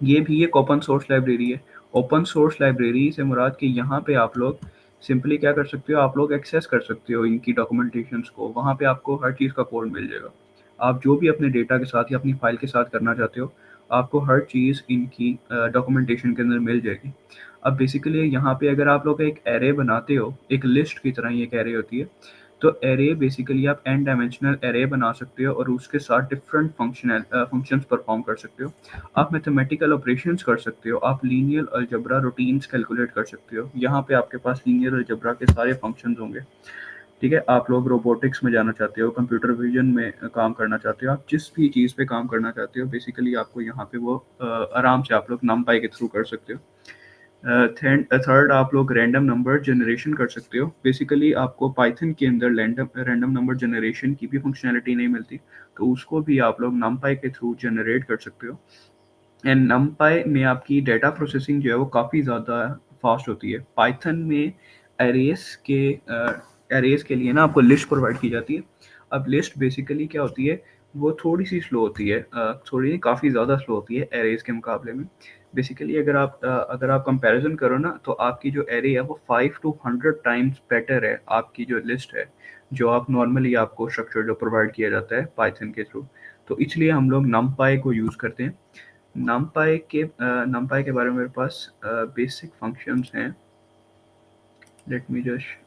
ये भी एक ओपन सोर्स लाइब्रेरी है। ओपन सोर्स लाइब्रेरी से मुराद कि यहाँ पे आप लोग सिंपली क्या कर सकते हो, आप लोग एक्सेस कर सकते हो इनकी डॉक्यूमेंटेशंस को, वहाँ पे आपको हर चीज़ का कोड मिल जाएगा। आप जो भी अपने डेटा के साथ या अपनी फाइल के साथ करना चाहते हो, आपको हर चीज़ इनकी डॉक्यूमेंटेशन के अंदर मिल जाएगी। अब बेसिकली यहाँ पे अगर आप लोग एक एरे बनाते हो, एक लिस्ट की तरह ही एक एरे होती है, तो एरे बेसिकली आप n डायमेंशनल एरे बना सकते हो और उसके साथ डिफरेंट फंक्शंस परफॉर्म कर सकते हो। आप मैथमेटिकल ऑपरेशंस कर सकते हो, आप लीनियर अलजेब्रा रूटीन्स कैलकुलेट कर सकते हो। यहाँ पे आपके पास लीनियर अलजेब्रा के सारे फंक्शंस होंगे। ठीक है, आप लोग रोबोटिक्स में जाना चाहते हो, कंप्यूटर विजन में काम करना चाहते हो, आप जिस भी चीज़ पे काम करना चाहते हो, बेसिकली आपको यहाँ पे वो आराम से आप लोग numpy के थ्रू कर सकते हो। थर्ड, आप लोग रैंडम नंबर जनरेशन कर सकते हो। बेसिकली आपको पाइथन के अंदर रैंडम नंबर जनरेशन की भी फंक्शनैलिटी नहीं मिलती, तो उसको भी आप लोग numpy के थ्रू जनरेट कर सकते हो। एंड numpy में आपकी डेटा प्रोसेसिंग जो है वो काफ़ी ज़्यादा फास्ट होती है। पाइथन में एरेस के लिए ना आपको लिस्ट प्रोवाइड की जाती है। अब लिस्ट बेसिकली क्या होती है, वो थोड़ी सी स्लो होती है, थोड़ी नहीं, काफ़ी ज़्यादा स्लो होती है एरेस के मुकाबले में। बेसिकली अगर आप कंपैरिजन करो ना, तो आपकी जो एरे है वो 5 टू 100 टाइम्स बेटर है आपकी जो लिस्ट है, जो आप नॉर्मली आपको स्ट्रक्चर जो प्रोवाइड किया जाता है पाइथन के थ्रू। तो इसलिए हम लोग numpy को यूज़ करते हैं। numpy के बारे में मेरे पास बेसिक फंक्शंस हैं। लेट मी जस्ट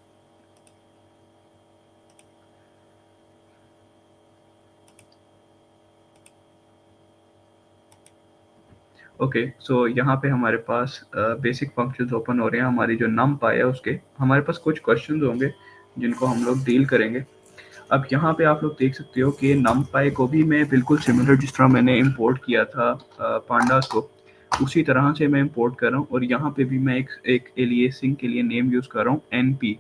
ओके, सो यहाँ पे हमारे पास बेसिक फंक्शंस ओपन हो रहे हैं। हमारी जो numpy है उसके हमारे पास कुछ क्वेश्चंस होंगे जिनको हम लोग डील करेंगे। अब यहाँ पे आप लोग देख सकते हो कि numpy को भी मैं बिल्कुल सिमिलर जिस तरह मैंने इंपोर्ट किया था पांडास को, उसी तरह से मैं इंपोर्ट कर रहा हूँ, और यहाँ पे भी मैं एक एलियासिंग के लिए नेम यूज़ कर रहा हूँ np।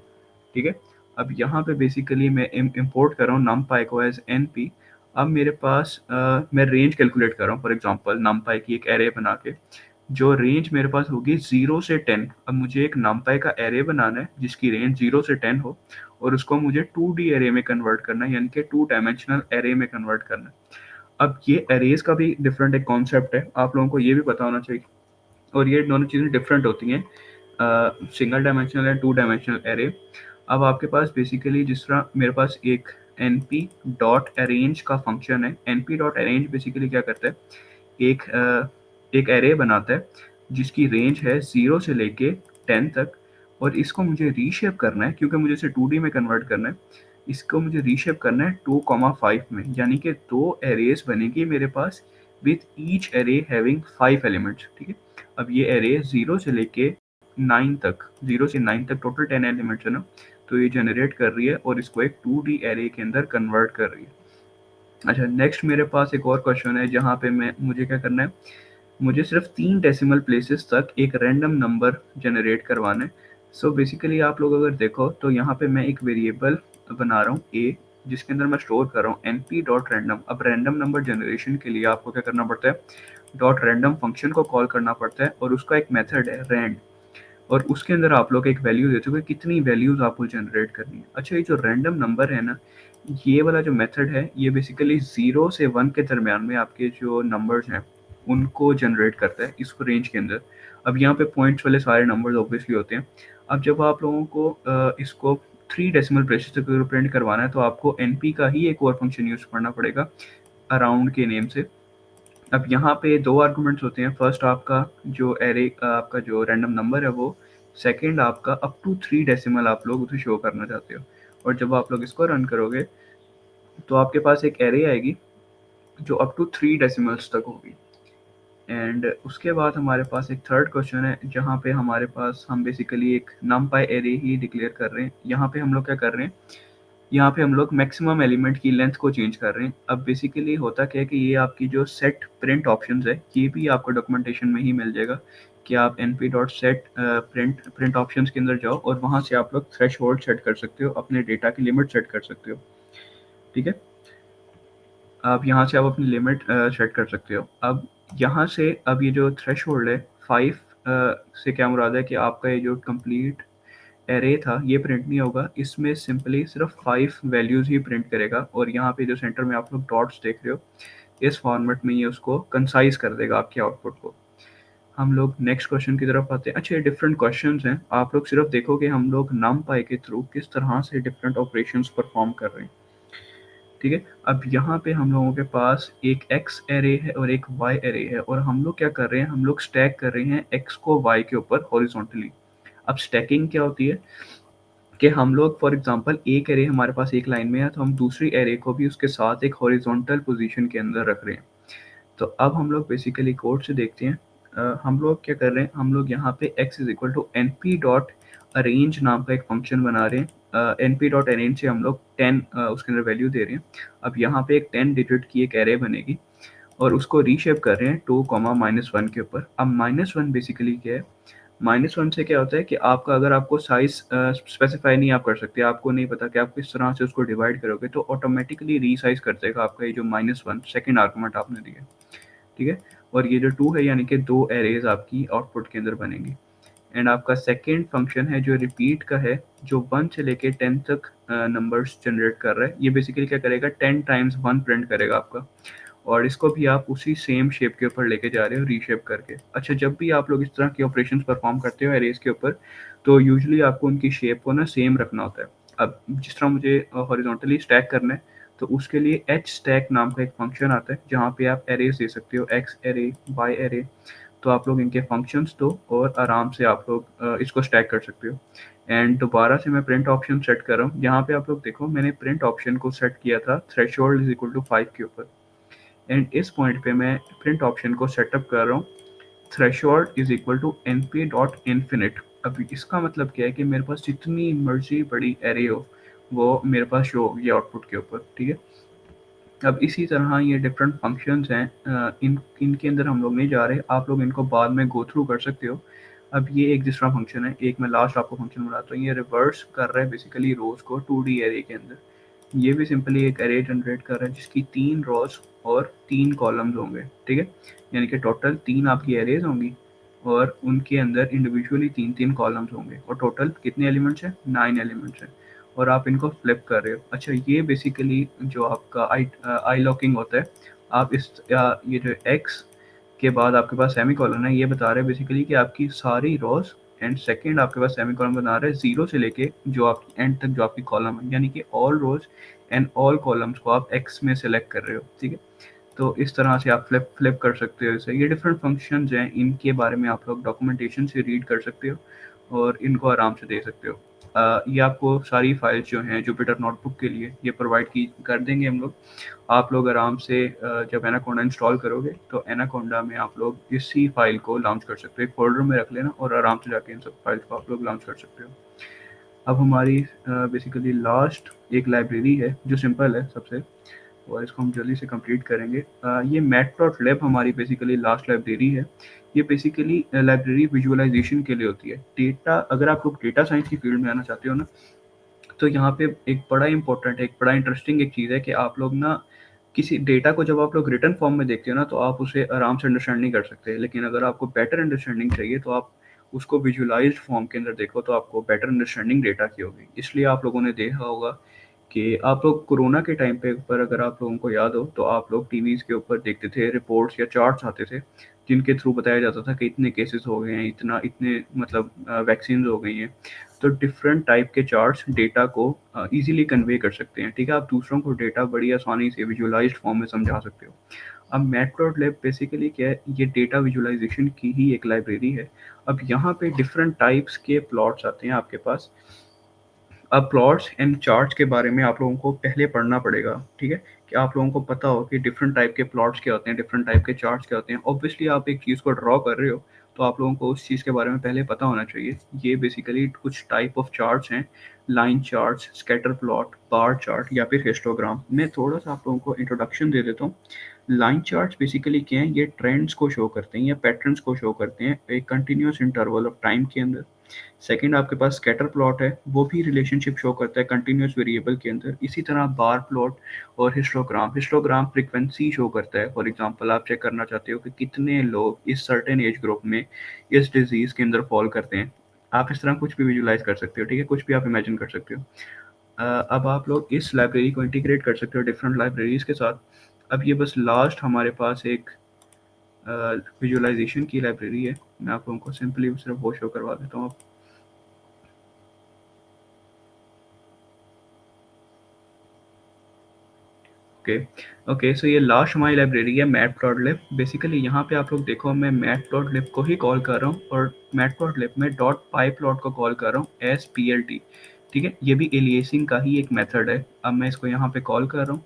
ठीक है, अब यहाँ पे बेसिकली मैं इंपोर्ट कर रहा हूँ numpy को एज np। अब मेरे पास मैं रेंज कैलकुलेट कर रहा हूँ, फॉर एग्जांपल numpy की एक एरे बना के, जो रेंज मेरे पास होगी 0 से 10। अब मुझे एक numpy का एरे बनाना है जिसकी रेंज 0 से 10 हो, और उसको मुझे 2D एरे में कन्वर्ट करना है, यानी कि 2 डायमेंशनल एरे में कन्वर्ट करना है। अब ये एरेज का भी डिफरेंट एक कॉन्सेप्ट है, आप लोगों को ये भी पता होना चाहिए, और ये दोनों चीज़ें डिफरेंट होती हैं, single dimensional and 2 dimensional array. अब आपके पास बेसिकली जिस तरह मेरे पास एक np डॉट अरेंज का फंक्शन है, np डॉट अरेंज बेसिकली क्या करता है, एक एक एरे बनाता है जिसकी रेंज है 0 से लेके 10 तक, और इसको मुझे रीशेप करना है क्योंकि मुझे इसे 2D में कन्वर्ट करना है। इसको मुझे रीशेप करना है 2,5 में, यानी कि 2 एरेज़ बनेगी मेरे पास with each array having 5 elements, ठीक है। अब ये एरे 0 से लेके 9 तक, 0 से 9 तक टोटल 10 एलिमेंट्स है ना, तो ये जनरेट कर रही है और इसको एक 2D एरे के अंदर कन्वर्ट कर रही है। अच्छा, नेक्स्ट मेरे पास एक और क्वेश्चन है जहाँ पे मुझे क्या करना है, मुझे सिर्फ 3 डेसिमल प्लेसेस तक एक रैंडम नंबर जनरेट करवाना है। सो बेसिकली आप लोग अगर देखो तो यहाँ पे मैं एक वेरिएबल बना रहा हूँ a, जिसके अंदर मैं स्टोर कर रहा हूँ np.random। अब रैंडम नंबर जनरेशन के लिए आपको क्या करना पड़ता है, डॉट रैंडम फंक्शन को कॉल करना पड़ता है और उसका एक मेथड है रैंड, और उसके अंदर आप लोग एक वैल्यू देते हो कि कितनी वैल्यूज आपको जनरेट करनी है। अच्छा, ये जो रैंडम नंबर है ना, ये वाला जो मेथड है ये बेसिकली 0 से 1 के दरमियान में आपके जो नंबर्स हैं उनको जनरेट करता है इसको रेंज के अंदर। अब यहाँ पे पॉइंट्स वाले सारे नंबर्स ऑब्वियसली होते हैं। अब जब आप लोगों को इसको 3 डेसिमल प्लेसेस तक प्रिंट करवाना है तो आपको np का ही एक और फंक्शन यूज करना पड़ेगा अराउंड के नेम से। अब यहाँ पे 2 आर्गुमेंट्स होते हैं। फर्स्ट आपका जो एरे आपका जो रैंडम नंबर है वो, सेकंड आपका अप टू 3 डेसिमल आप लोग उसे शो करना चाहते हो। और जब आप लोग इसको रन करोगे तो आपके पास एक एरे आएगी जो अप टू 3 डेसिमल्स तक होगी। एंड उसके बाद हमारे पास एक थर्ड क्वेश्चन है जहाँ पे हमारे पास हम बेसिकली एक numpy एरे ही डिक्लेयर कर रहे हैं। यहाँ पे हम लोग क्या कर रहे हैं, यहाँ पे हम लोग मैक्सिमम एलिमेंट की लेंथ को चेंज कर रहे हैं। अब बेसिकली होता क्या है कि ये आपकी जो सेट प्रिंट ऑप्शंस है ये भी आपको डॉक्यूमेंटेशन में ही मिल जाएगा कि आप np.set प्रिंट ऑप्शंस के अंदर जाओ और वहाँ से आप लोग थ्रेशहोल्ड सेट कर सकते हो, अपने डेटा की लिमिट सेट कर सकते हो, ठीक है। आप यहाँ से आप अपनी लिमिट सेट कर सकते हो। अब यहाँ से अब ये जो थ्रेशहोल्ड है 5 से क्या मुराद है कि आपका ये जो कंप्लीट एरे था ये प्रिंट नहीं होगा, इसमें सिंपली सिर्फ 5 वैल्यूज ही प्रिंट करेगा। और यहाँ पे जो सेंटर में आप लोग डॉट्स देख रहे हो इस फॉर्मेट में ये उसको कंसाइज कर देगा आपके आउटपुट को। हम लोग नेक्स्ट क्वेश्चन की तरफ आते हैं। अच्छा, ये डिफरेंट क्वेश्चंस हैं, आप लोग सिर्फ देखो कि हम लोग numpy के थ्रू किस तरह से डिफरेंट ऑपरेशंस परफॉर्म कर रहे हैं, ठीक है। अब यहाँ पे हम लोगों के पास एक x एरे है और एक y एरे है, और हम लोग क्या कर रहे हैं, हम लोग स्टैक कर रहे हैं x को y के ऊपर हॉरिजॉन्टली। अब स्टैकिंग क्या होती है कि हम लोग फॉर एग्जांपल एक एरे हमारे पास एक लाइन में है तो हम दूसरी एरे को भी उसके साथ एक हॉरिजॉन्टल पोजीशन के अंदर रख रहे हैं। तो अब हम लोग बेसिकली कोड से देखते हैं। हम लोग क्या कर रहे हैं, हम लोग यहाँ पे x is equal to n p dot arange नाम का एक फंक्शन बना रहे हैं। एन पी डॉट अरेंज से हम लोग 10 उसके अंदर वैल्यू दे रहे हैं। अब यहाँ पे एक 10 डिजिट की एक एरे बनेगी और उसको रीशेप कर रहे हैं 2,-1 के ऊपर। अब -1 बेसिकली क्या है, -1 से क्या होता है कि आपका अगर आपको साइज स्पेसिफाई नहीं आप कर सकते, आपको नहीं पता कि आप किस तरह से उसको डिवाइड करोगे, तो ऑटोमेटिकली रीसाइज कर देगा आपका ये जो -1 सेकेंड आर्गूमेंट आपने दिया, ठीक है। और ये जो 2 है यानी कि 2 एरेज आपकी आउटपुट के अंदर बनेंगी। एंड आपका सेकेंड फंक्शन है जो रिपीट का है, जो 1 से लेके 10 तक नंबर्स जनरेट कर रहा है। ये बेसिकली क्या करेगा, 10 टाइम्स 1 प्रिंट करेगा आपका, और इसको भी आप उसी सेम शेप के ऊपर लेके जा रहे हो रीशेप करके। अच्छा, जब भी आप लोग इस तरह की ऑपरेशंस परफॉर्म करते हो एरेज के ऊपर तो यूजुअली आपको उनकी शेप को ना सेम रखना होता है। अब जिस तरह मुझे हॉरिजॉन्टली स्टैक करना है तो उसके लिए एच स्टैक नाम का एक फंक्शन आता है जहाँ पे आप एरेज दे सकते हो, एक्स एरे, वाई एरे। तो आप लोग इनके फंक्शंस दो और आराम से आप लोग इसको स्टैक कर सकते हो। एंड दोबारा से मैं प्रिंट ऑप्शन सेट कर रहा हूँ। यहाँ पे आप लोग देखो मैंने प्रिंट ऑप्शन को सेट किया था थ्रेशोल्ड इज इक्वल टू 5 के ऊपर, एंड इस पॉइंट पे मैं प्रिंट ऑप्शन को सेटअप कर रहा हूँ threshold is equal to n p dot infinite. अब इसका मतलब क्या है कि मेरे पास जितनी मर्जी बड़ी एरे हो वो मेरे पास शो होगी आउटपुट के ऊपर, ठीक है। अब इसी तरह ये डिफरेंट फंक्शंस हैं, इनके अंदर हम लोग नहीं जा रहे, आप लोग इनको बाद में गो थ्रू कर सकते हो। अब ये एक दूसरा फंक्शन है, एक मैं लास्ट आपको फंक्शन बनाता हूँ। ये रिवर्स कर रहा है बेसिकली रोज को 2D एरे के अंदर। ये भी सिंपली एक एरे जनरेट कर रहा है जिसकी 3 रोज और 3 कॉलम्स होंगे, ठीक है। यानी कि टोटल 3 आपकी एरेज होंगी और उनके अंदर इंडिविजुअली 3-3 कॉलम्स होंगे, और टोटल कितने एलिमेंट्स हैं, 9 एलिमेंट्स हैं, और आप इनको फ्लिप कर रहे हो। अच्छा, ये बेसिकली जो आपका आई लॉकिंग होता है, आप ये जो एक्स के बाद आपके पास सेमी कॉलन है, ये बता रहे हैं बेसिकली कि आपकी सारी रोज, एंड सेकंड आपके पास सेमी कॉलन बना रहा है 0 से लेके जो आपकी एंड तक जो आपकी कॉलम है, यानी कि all rows and all columns को आप एक्स में सेलेक्ट कर रहे हो, ठीक है। तो इस तरह से आप फ्लिप कर सकते हो इसे। ये डिफरेंट फंक्शंस हैं, इनके बारे में आप लोग डॉक्यूमेंटेशन से रीड कर सकते हो और इनको आराम से दे सकते हो। ये आपको सारी फाइल्स जो हैं जुपिटर नोटबुक के लिए ये प्रोवाइड की कर देंगे हम लोग। आप लोग आराम से जब एनाकोंडा इंस्टॉल करोगे तो एनाकोंडा में आप लोग इसी फाइल को लॉन्च कर सकते हो। एक फोल्डर में रख लेना और आराम से जाके इन सब फाइल्स को आप लोग लॉन्च कर सकते हो। अब हमारी बेसिकली लास्ट एक लाइब्रेरी है जो सिंपल है सबसे, और इसको हम जल्दी से कंप्लीट करेंगे। ये मैटप्लॉटलिब हमारी बेसिकली लास्ट लाइब्रेरी है। ये बेसिकली लाइब्रेरी विजुअलाइजेशन के लिए होती है। डेटा, अगर आप लोग डेटा साइंस की फील्ड में आना चाहते हो ना, तो यहाँ पे एक बड़ा इंपॉर्टेंट, एक बड़ा इंटरेस्टिंग एक चीज़ है कि आप लोग ना किसी डेटा को जब आप लोग रिटन फॉर्म में देखते हो ना, तो आप उसे आराम से अंडरस्टैंड नहीं कर सकते। लेकिन अगर आपको बेटर अंडरस्टैंडिंग चाहिए तो आप उसको विजुअलाइज्ड फॉर्म के अंदर देखो, तो आपको बेटर अंडरस्टैंडिंग डेटा की होगी। इसलिए आप लोगों ने देखा होगा कि आप लोग कोरोना के टाइम पे पर अगर आप लोगों को याद हो तो आप लोग टीवीज़ के ऊपर देखते थे, रिपोर्ट्स या चार्ट्स आते थे जिनके थ्रू बताया जाता था कि इतने केसेस हो गए हैं, इतना इतने मतलब वैक्सीन हो गई हैं। तो डिफरेंट टाइप के चार्ट्स डेटा को इजीली कन्वे कर सकते हैं। ठीक है, आप दूसरों को डेटा बड़ी आसानी से विजुअलाइज्ड फॉर्म में समझा सकते हो। अब मैटप्लॉटलिब बेसिकली क्या है, ये डेटा विजुअलाइजेशन की ही एक लाइब्रेरी है। अब यहाँ पे डिफरेंट टाइप्स के प्लॉट्स आते हैं आपके पास। अब प्लॉट्स एंड चार्ट्स के बारे में आप लोगों को पहले पढ़ना पड़ेगा। ठीक है, कि आप लोगों को पता हो कि डिफरेंट टाइप के प्लॉट्स क्या होते हैं, डिफरेंट टाइप के चार्ट्स क्या होते हैं। ऑब्वियसली आप एक चीज़ को ड्रॉ कर रहे हो तो आप लोगों को उस चीज़ के बारे में पहले पता होना चाहिए। ये बेसिकली कुछ टाइप ऑफ चार्ट्स हैं, line charts, scatter plot, bar chart या फिर हिस्टोग्राम। मैं थोड़ा सा आप लोगों को इंट्रोडक्शन दे देता हूँ। लाइन चार्ट्स बेसिकली क्या हैं, ये ट्रेंड्स को शो करते हैं या पैटर्न्स को शो करते हैं एक कंटिन्यूस इंटरवल ऑफ टाइम के अंदर। सेकंड आपके पास स्कैटर प्लॉट है, वो भी रिलेशनशिप शो करता है कंटिन्यूस वेरिएबल के अंदर। इसी तरह बार प्लॉट और हिस्टोग्राम, हिस्टोग्राम फ्रीक्वेंसी शो करता है। फॉर एग्जांपल आप चेक करना चाहते हो कि कितने लोग इस सर्टेन एज ग्रुप में इस डिजीज के अंदर फॉल करते हैं। आप इस तरह कुछ भी विजुलाइज कर सकते हो। ठीक है, कुछ भी आप इमेजिन कर सकते हो। अब आप लोग इस लाइब्रेरी को इंटीग्रेट कर सकते हो डिफरेंट लाइब्रेरीज के साथ। अब ये बस लास्ट हमारे पास एक विजुअलाइजेशन की लाइब्रेरी है। मैं आप लोगों को सिंपली सिर्फ वो शो करवा देता हूँ। ओके, ओके, सो ये लास्ट हमारी लाइब्रेरी है मैटप्लॉटलिब। बेसिकली यहाँ पे आप लोग देखो, मैं मैटप्लॉटलिब को ही कॉल कर रहा हूँ और मैटप्लॉटलिब में डॉट पाई प्लॉट को कॉल कर रहा हूँ एस पी एल टी। ठीक है, ये भी एलियासिंग का ही एक मेथड है। अब मैं इसको यहाँ पे कॉल कर रहा हूँ।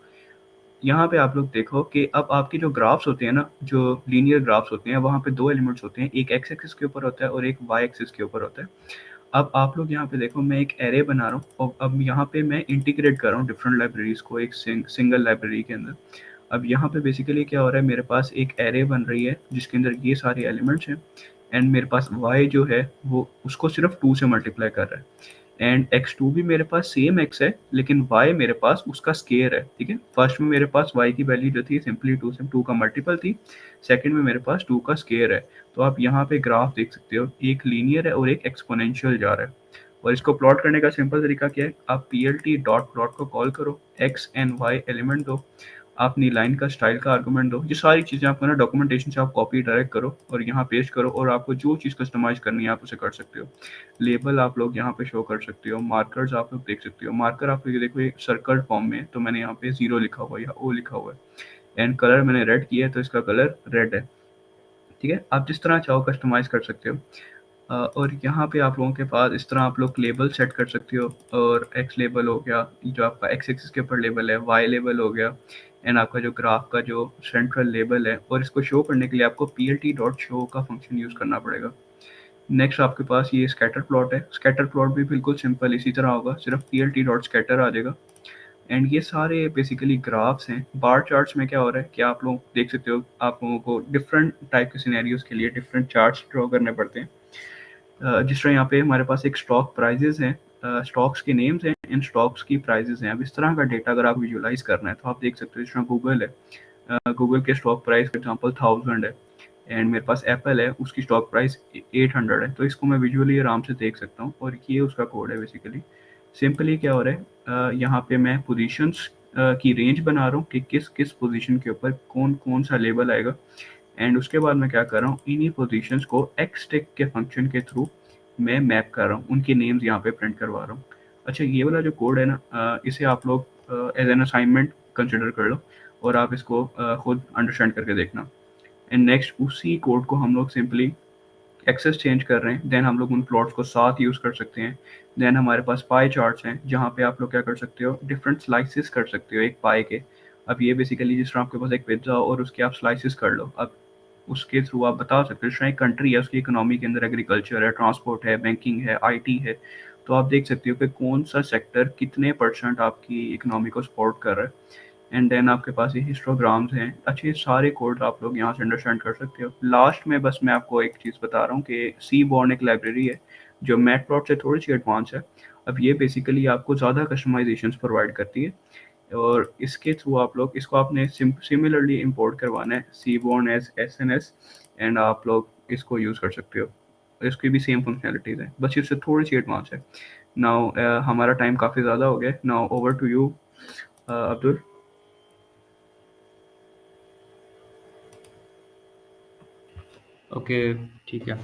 यहाँ पे आप लोग देखो कि अब आपके जो ग्राफ्स होते हैं ना, जो लीनियर ग्राफ्स होते हैं, वहाँ पे दो एलिमेंट्स होते हैं, एक एक्स एक्सिस के ऊपर होता है और एक वाई एक्सिस के ऊपर होता है। अब आप लोग यहाँ पे देखो, मैं एक एरे बना रहा हूँ और अब यहाँ पे मैं इंटीग्रेट कर रहा हूँ डिफरेंट लाइब्रेरीज को एक सिंगल लाइब्रेरी के अंदर। अब यहाँ पे बेसिकली क्या हो रहा है, मेरे पास एक एरे बन रही है जिसके अंदर ये सारे एलिमेंट्स हैं एंड मेरे पास y जो है वो उसको सिर्फ 2 से मल्टीप्लाई कर रहा है एंड x2 भी मेरे पास सेम x है लेकिन y मेरे पास उसका स्केयर है। ठीक है, फर्स्ट में मेरे पास y की वैल्यू जो थी सिंपली 2 से 2 का मल्टीपल थी, सेकंड में मेरे पास 2 का स्केयर है। तो आप यहाँ पे ग्राफ देख सकते हो, एक लीनियर है और एक एक्सपोनेंशियल जा रहा है। और इसको प्लॉट करने का सिंपल तरीका क्या है, आप P L T dot plot को कॉल करो, एक्स एंड वाई एलिमेंट दो, अपनी लाइन का स्टाइल का आर्गूमेंट दो। ये सारी चीज़ें आपको ना डॉक्यूमेंटेशन से आप कॉपी डायरेक्ट करो और यहाँ पेस्ट करो और आपको जो चीज़ कस्टमाइज करनी है आप उसे कर सकते हो। लेबल आप लोग यहाँ पे शो कर सकते हो, मार्कर्स आप लोग देख सकते हो। मार्कर आप लोग ये देखो एक सर्कल फॉर्म में, तो मैंने यहाँ पे 0 लिखा हुआ है या ओ लिखा हुआ है एंड कलर मैंने रेड किया है तो इसका कलर रेड है। ठीक है, आप जिस तरह चाहो कस्टमाइज कर सकते हो। और यहाँ पे आप लोगों के पास इस तरह आप लोग लेबल सेट कर सकते हो और एक्स लेबल हो गया जो आपका एक्स एक्सिस के ऊपर लेबल है, वाई लेबल हो गया एंड आपका जो ग्राफ का जो सेंट्रल लेबल है। और इसको शो करने के लिए आपको P L T dot show का फंक्शन यूज़ करना पड़ेगा। नेक्स्ट आपके पास ये स्कैटर प्लॉट है। स्कैटर प्लॉट भी बिल्कुल सिंपल इसी तरह होगा, सिर्फ P L T dot scatter आ जाएगा एंड ये सारे बेसिकली ग्राफ्स हैं। बार चार्ट्स में क्या हो रहा है कि आप लोग देख सकते हो, आप लोगों को डिफरेंट टाइप के सिनेरियोज के लिए डिफरेंट चार्ट्स ड्रॉ करने पड़ते हैं। जिस तरह यहाँ पे हमारे पास एक स्टॉक प्राइजेस हैं, स्टॉक्स के नेम्स हैं, इन स्टॉक्स की प्राइजेस हैं। अब इस तरह का डेटा अगर आप विजुअलाइज करना है तो आप देख सकते हो, जिस तरह गूगल है, गूगल के स्टॉक प्राइस फॉर एग्जांपल 1000 है एंड मेरे पास एप्पल है उसकी स्टॉक प्राइस 800 है। तो इसको मैं विजुअली आराम से देख सकता हूँ और ये उसका कोड है। बेसिकली सिंपली क्या हो रहा है, यहाँ पे मैं पोजीशंस की रेंज बना रहा हूँ कि किस किस पोजीशन के ऊपर कौन कौन सा लेबल आएगा एंड उसके बाद मैं क्या कर रहा हूँ, इन्हीं पोजीशंस को एक्सटेक के फंक्शन के थ्रू मैं मैप कर रहा हूँ, उनके नेम्स यहाँ पे प्रिंट करवा रहा हूँ। अच्छा, ये वाला जो कोड है ना, इसे आप लोग एज एन असाइनमेंट कंसिडर कर लो और आप इसको खुद अंडरस्टैंड करके देखना। एंड नेक्स्ट उसी कोड को हम लोग सिंपली एक्सेस चेंज कर रहे हैं, देन हम लोग उन प्लॉट्स को साथ यूज़ कर सकते हैं। देन हमारे पास पाई चार्ट्स हैं जहाँ पे आप लोग क्या कर सकते हो, डिफरेंट स्लाइसेस कर सकते हो एक पाई के। अब ये बेसिकली जिस तरह आपके पास एक पिज्ज़ा और उसके आप स्लाइसेस कर लो, अब उसके थ्रू आप बता सकते हो जिस तरह एक कंट्री है उसकी इकोनॉमी के अंदर एग्रीकल्चर है, ट्रांसपोर्ट है, बैंकिंग है, आईटी है, तो आप देख सकते हो कि कौन सा सेक्टर कितने परसेंट आपकी इकोनॉमी को सपोर्ट कर रहा है। एंड देन आपके पास ये हिस्टोग्राम्स हैं, अच्छे सारे कोड आप लोग यहाँ से अंडरस्टैंड कर सकते हो। लास्ट में बस मैं आपको एक चीज़ बता रहा हूँ कि सी बॉर्न एक लाइब्रेरी है जो मैटप्लॉट से थोड़ी सी एडवांस है। अब ये बेसिकली आपको ज़्यादा कस्टमाइजेशंस प्रोवाइड करती है और इसके थ्रू आप लोग इसको आपने सिमिलरली इंपोर्ट करवाना है seaborn as S N S, and आप लोग इसको यूज़ कर सकते हो। इसकी भी सेम फंक्शनैलिटीज़ हैं, बस इससे थोड़ी सी एडवांस है। नाउ हमारा टाइम काफ़ी ज़्यादा हो गया, now over to you Abdul. Okay, ठीक है।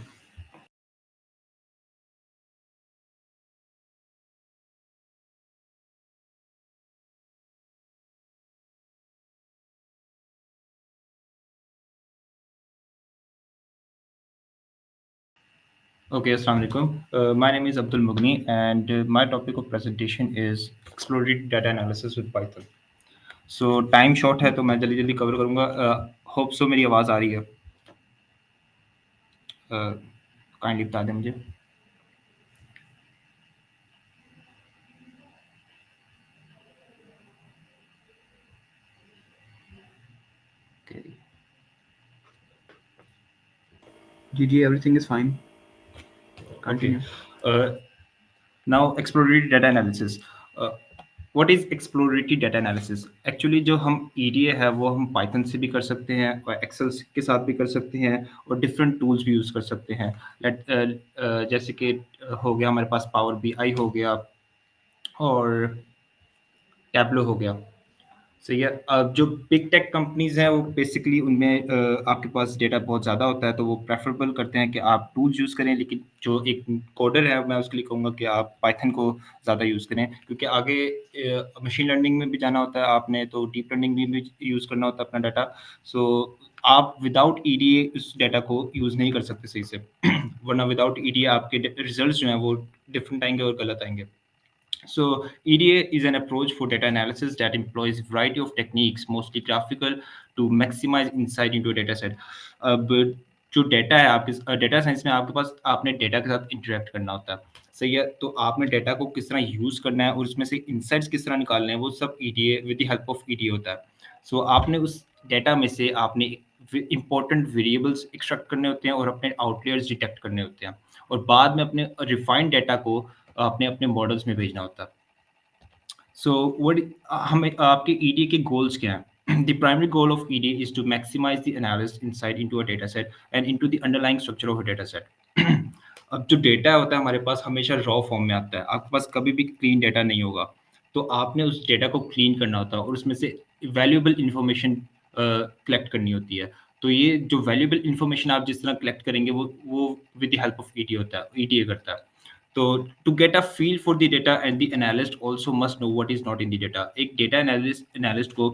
Okay, assalamu alaikum. My name is Abdul Mughni, and my topic of presentation is exploratory data analysis with Python. So time short है तो मैं जल्दी जल्दी कवर करूँगा। होप सो मेरी आवाज़ आ रही है। काइंडली बता दें मुझे। Okay. GG, everything is fine. Okay. Continue. Now exploratory data analysis. Uh, what is exploratory data analysis? Actually जो हम EDA है वो हम Python से भी कर सकते हैं और Excel के साथ भी कर सकते हैं और डिफरेंट टूल्स भी यूज़ कर सकते हैं। जैसे कि हो गया हमारे पास पावर BI हो गया और टैबलो हो गया। सही है। अब जो बिग टेक कंपनीज़ हैं वो बेसिकली उनमें आपके पास डेटा बहुत ज़्यादा होता है तो वो प्रेफरेबल करते हैं कि आप टूल्स यूज़ करें, लेकिन जो एक कोडर है मैं उसके लिए कहूँगा कि आप पाइथन को ज़्यादा यूज़ करें, क्योंकि आगे मशीन लर्निंग में भी जाना होता है आपने, तो डीप लर्निंग में भी यूज़ करना होता है अपना डाटा। सो आप विदाउट ईडीए उस डाटा को यूज़ नहीं कर सकते सही से वरना विदाउट ईडीए आपके रिजल्ट्स जो हैं वो डिफरेंट आएंगे और गलत आएंगे। So EDA is an approach for data analysis that employs a variety of techniques, mostly graphical, to maximize insight into a data set. अब जो डेटा है आपके डेटा साइंस में आपके पास आपने डेटा के साथ इंटरेक्ट करना होता है, सही है। तो आपने डेटा को किस तरह यूज़ करना है और उसमें से इंसाइट्स किस तरह निकालने हैं वो सब EDA with the help of EDA होता है। सो आपने उस डेटा में से आपने इंपॉर्टेंट वेरिएबल्स एक्सट्रैक्ट करने होते हैं और अपने आउटलेयर्स डिटेक्ट करने होते हैं और बाद में अपने रिफाइंड डेटा को आपने अपने मॉडल्स में भेजना होता है। सो व्हाट हमें आपके ईडी के गोल्स क्या हैं? The primary goal of ED is to maximize the analyst insight into a data set and into the underlying structure of a data set. अब जो डेटा होता है हमारे पास हमेशा रॉ फॉर्म में आता है, आपके पास कभी भी क्लीन डेटा नहीं होगा। तो आपने उस डेटा को क्लीन करना होता है और उसमें से वैल्यूएबल इंफॉर्मेशन कलेक्ट करनी होती है। तो ये जो वैल्यूएबल इंफॉर्मेशन आप जिस तरह कलेक्ट करेंगे वो with the help of ED होता है, ईडीए करता है। तो to get a feel for the data, and the analyst also must know what is not in the data. एक डेटा एनालिस्ट को